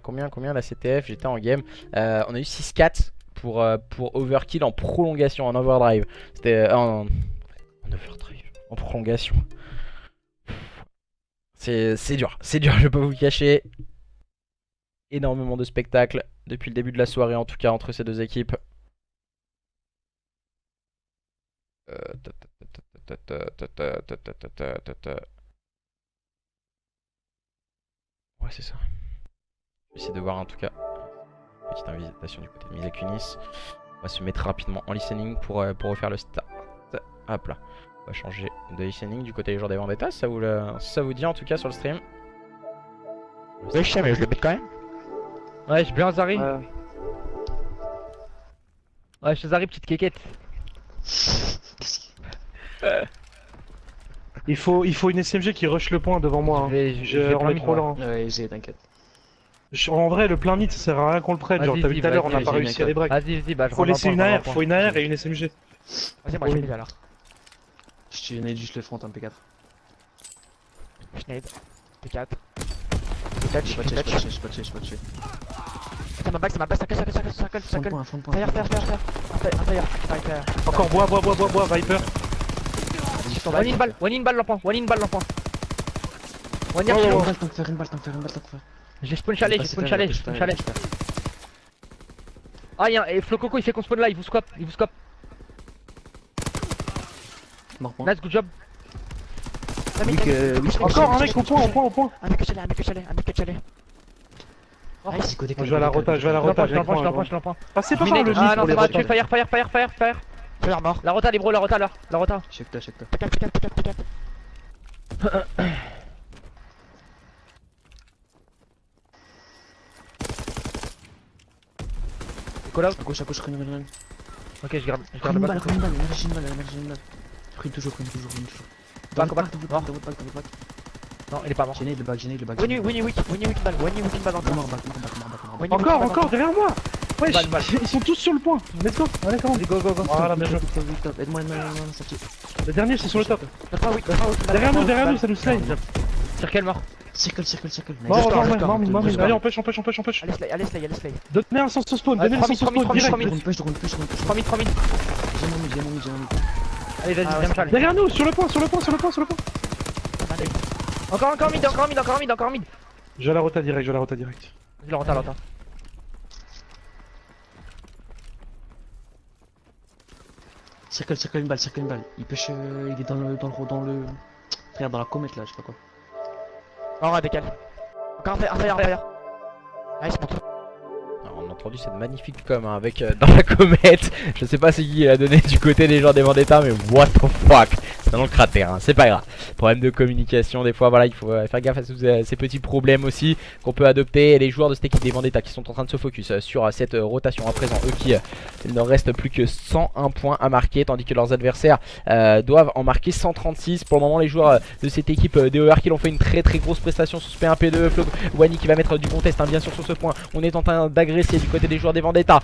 S1: Combien la CTF? J'étais en game. On a eu 6-4 pour overkill en prolongation, en overdrive. C'était en overdrive, en prolongation. C'est dur, je vais pas vous le cacher. Énormément de spectacles depuis le début de la soirée, en tout cas entre ces deux équipes. Ouais, c'est ça. Je vais essayer de voir en tout cas. Petite invitation du côté de Misakunis. On va se mettre rapidement en listening pour refaire le start. Hop là. On va changer de listening du côté des joueurs des Vendetta. Ça vous dit en tout cas sur le stream.
S4: Ouais, je sais, mais je le mets quand même. Ouais, j'ai bien Zari. Ouais, chez Zari, petite quéquette.
S5: Il faut une SMG qui rush le point devant moi. Hein. On est trop lent.
S2: Ouais, j'ai, t'inquiète.
S5: En vrai, le plein mid ça sert à rien qu'on le prenne. Genre, t'as vu tout à l'heure, on a pas réussi à les break.
S4: Vas-y, bah je
S5: Faut laisser une AR, faut une AR et une SMG.
S4: Vas-y, moi j'ai mis alors.
S2: Je nade juste le front, un P4.
S4: Je nade. P4.
S2: Touch, touch. C'est ma back, circle. Fire.
S5: Encore bois, Viper.
S4: One in balle l'emploi. One point. One year shield. J'ai spawn chalet. Ah y'a et Flo Coco il fait qu'on spawn là, il vous scope. Nice, good job.
S5: Encore un mec au point.
S2: Un mec chalet.
S5: Je vais à la rota,
S4: Je l'empoint.
S5: Passez pas par le
S4: Ah
S5: gif
S4: non,
S5: pour les
S4: ça va,
S5: rotas.
S4: tu fais fire.
S2: Fire mort.
S4: La rota les bros, la rota.
S2: Check.
S4: Call out.
S2: À gauche, run.
S4: Ok, je garde
S2: Une
S4: le
S2: balle,
S4: back.
S2: énergie une balle. Prune toujours.
S4: Back. Non, il est pas mort.
S2: Gêné le back.
S4: Winnie weak balle encore.
S2: Mort back.
S5: Encore derrière moi. Wesh,
S4: Balle.
S5: ils sont tous sur le point. Let's go. Allez, comment
S4: Go.
S5: Voilà, bien joué.
S2: Aide-moi, sorti.
S5: Le dernier, c'est sur le top.
S4: Weak.
S5: Derrière nous, ça nous slide.
S4: Circle mort.
S2: Circle.
S5: Mort. Allez, on push.
S4: Allez slay.
S5: Donnez un sens au spawn, direct.
S4: 3 mid.
S2: Push.
S4: 3 mid.
S2: J'ai mon mid.
S4: Allez, vas-y, viens me chaler.
S5: Derrière nous, sur le point.
S4: Encore mid.
S5: Je vais à la rota direct.
S4: Je le rota.
S2: Circle une balle. Il pêche, il est dans le. Regarde, dans la comète là, je sais pas quoi.
S4: On décale. Encore un fire. Nice, monte.
S1: Alors, on a entendu cette magnifique com hein, avec dans la comète. Je sais pas c'est qui l'a donné du côté des joueurs des Vendetta, mais what the fuck. C'est dans le cratère, hein, c'est pas grave. Problème de communication, des fois, voilà, il faut faire gaffe à ces petits problèmes aussi qu'on peut adopter. Et les joueurs de cette équipe des Vendetta qui sont en train de se focus sur cette rotation à présent, eux qui il ne reste plus que 101 points à marquer, tandis que leurs adversaires doivent en marquer 136. Pour le moment, les joueurs de cette équipe des Overkill ont fait une très grosse prestation sur ce P1P2. Wani qui va mettre du contest, hein, bien sûr, sur ce point. On est en train d'agresser du côté des joueurs des Vendetta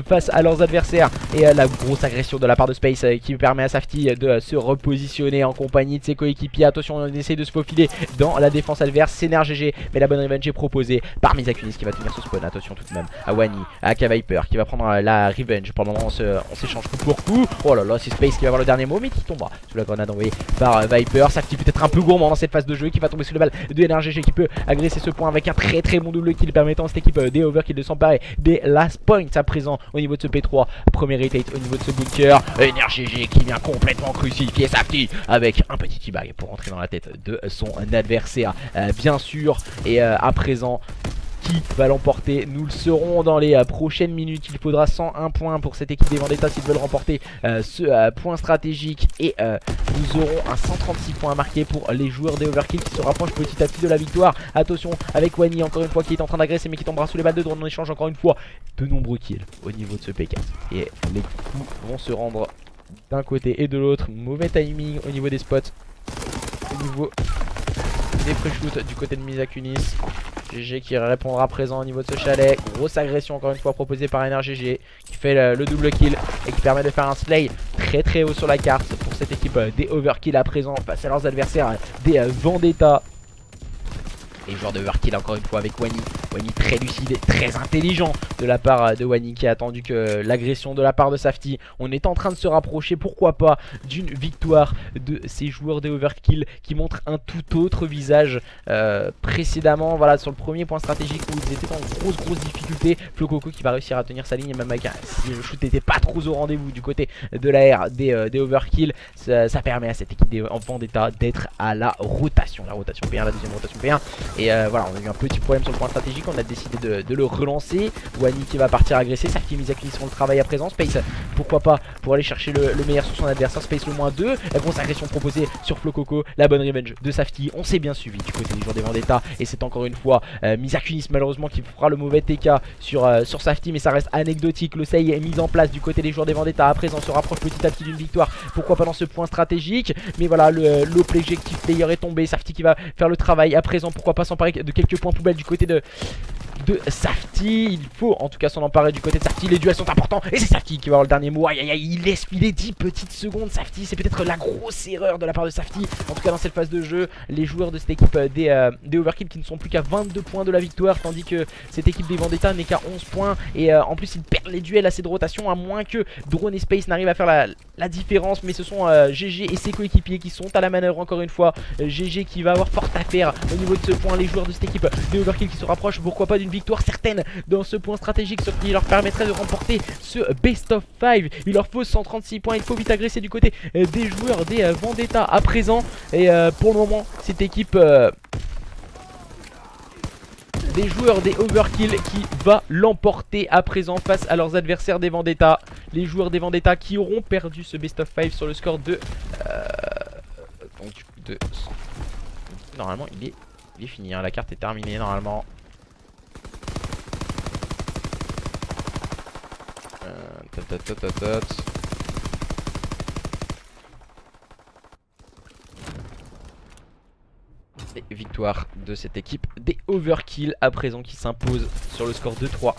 S1: face à leurs adversaires. Et la grosse agression de la part de Space qui permet à Safety de se repositionner en compagnie de ses coéquipiers. Attention, on essaye de se faufiler dans la défense adverse. C'est GG, mais la bonne revenge est proposée par Misakunis qui va tenir ce spawn. Attention tout de même à Wani, à K-Viper qui va prendre la revenge. Pour le moment, on s'échange coup pour coup. Oh là là, c'est Space qui va avoir le dernier mot, mais qui tombera sous la grenade envoyée par Viper. Safety peut-être un peu gourmand dans cette phase de jeu, qui va tomber sous le balle de NRGG qui peut agresser ce point avec un très bon double kill permettant à cette équipe des Overkill de s'emparer des last points à présent au niveau de ce P3. Premier retake au niveau de ce bunker. NRGG qui vient complètement crucifier Safety avec un petit t-bag pour rentrer dans la tête de son adversaire, bien sûr. Et à présent, qui va l'emporter? Nous le saurons dans les prochaines minutes. Il faudra 101 points pour cette équipe des Vendetta s'ils veulent remporter ce point stratégique. Et nous aurons un 136 points à marquer pour les joueurs des Overkill qui se rapprochent petit à petit de la victoire. Attention avec Wani encore une fois qui est en train d'agresser mais qui tombera sous les balles de drone. On échange encore une fois de nombreux kills au niveau de ce P4. Et les coups vont se rendre d'un côté et de l'autre. Mauvais timing au niveau des spots, au niveau des pré-shoots du côté de Misakunis. GG qui répondra à présent au niveau de ce chalet. Grosse agression encore une fois proposée par NRGG qui fait le double kill et qui permet de faire un slay très haut sur la carte pour cette équipe des Overkill à présent face à leurs adversaires des Vendetta. Et joueur de Overkill encore une fois avec Wani. Wani très lucide et très intelligent de la part de Wani qui a attendu que l'agression de la part de Safety. On est en train de se rapprocher, pourquoi pas, d'une victoire de ces joueurs des Overkill qui montrent un tout autre visage. Précédemment, voilà, sur le premier point stratégique où ils étaient en grosse difficulté, Flo Coco qui va réussir à tenir sa ligne, et même avec si le shoot n'était pas trop au rendez-vous du côté de la R des Overkill, ça permet à cette équipe des Vendetta d'être à la rotation. La rotation P1, la deuxième rotation P1. Et voilà, on a eu un petit problème sur le point stratégique, on a décidé de le relancer. Wani qui va partir agresser, Safety et Misaki sont le travail à présent. Space, pourquoi pas, pour aller chercher le meilleur sur son adversaire. Space le -2, la grosse agression proposée sur Flo Coco, la bonne revenge de Safety. On s'est bien suivi du côté des joueurs des Vendetta. Et c'est encore une fois Misakunis malheureusement qui fera le mauvais TK sur Safety, mais ça reste anecdotique. Le save est mis en place du côté des joueurs des Vendetta. À présent, on se rapproche petit à petit d'une victoire. Pourquoi pas dans ce point stratégique, mais voilà, l'objectif player est tombé. Safety qui va faire le travail à présent, pourquoi pas s'emparer de quelques points poubelles du côté de Safety. Il faut en tout cas s'en emparer du côté de Safety. Les duels sont importants et c'est Safety qui va avoir le dernier mot. Aïe aïe aïe, il laisse filer 10 petites secondes. Safety, c'est peut-être la grosse erreur de la part de Safety. En tout cas dans cette phase de jeu, les joueurs de cette équipe des Overkill qui ne sont plus qu'à 22 points de la victoire, tandis que cette équipe des Vendetta n'est qu'à 11 points. Et en plus ils perdent les duels assez de rotation, à moins que Drone et Space n'arrivent à faire la différence. Mais ce sont GG et ses coéquipiers qui sont à la manœuvre encore une fois. GG qui va avoir fort à faire au niveau de ce point. Les joueurs de cette équipe des Overkill qui se rapprochent, pourquoi pas d'une victoire certaine dans ce point stratégique, ce qui leur permettrait de remporter ce best of 5. Il leur faut 136 points, il faut vite agresser du côté des joueurs des Vendetta à présent. Et pour le moment cette équipe des joueurs des Overkill qui va l'emporter à présent face à leurs adversaires des Vendetta. Les joueurs des Vendetta qui auront perdu ce best of 5 sur le score de normalement il est fini, hein. La carte est terminée normalement. Et victoire de cette équipe des Overkill à présent qui s'impose sur le score de 3-1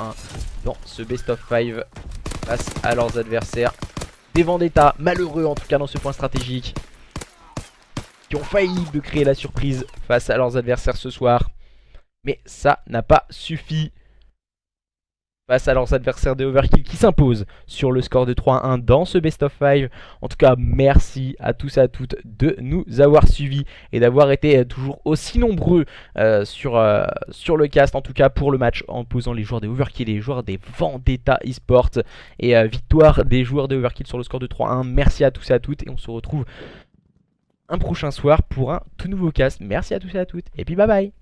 S1: dans ce best of 5 face à leurs adversaires des Vendetta, malheureux en tout cas dans ce point stratégique, qui ont failli de créer la surprise face à leurs adversaires ce soir, mais ça n'a pas suffi face à leurs adversaires des Overkill qui s'imposent sur le score de 3-1 dans ce best of 5. En tout cas, merci à tous et à toutes de nous avoir suivis et d'avoir été toujours aussi nombreux sur le cast, en tout cas pour le match, en posant les joueurs des Overkill et les joueurs des Vendetta eSport. Et victoire des joueurs des Overkill sur le score de 3-1. Merci à tous et à toutes et on se retrouve un prochain soir pour un tout nouveau cast. Merci à tous et à toutes et puis bye bye.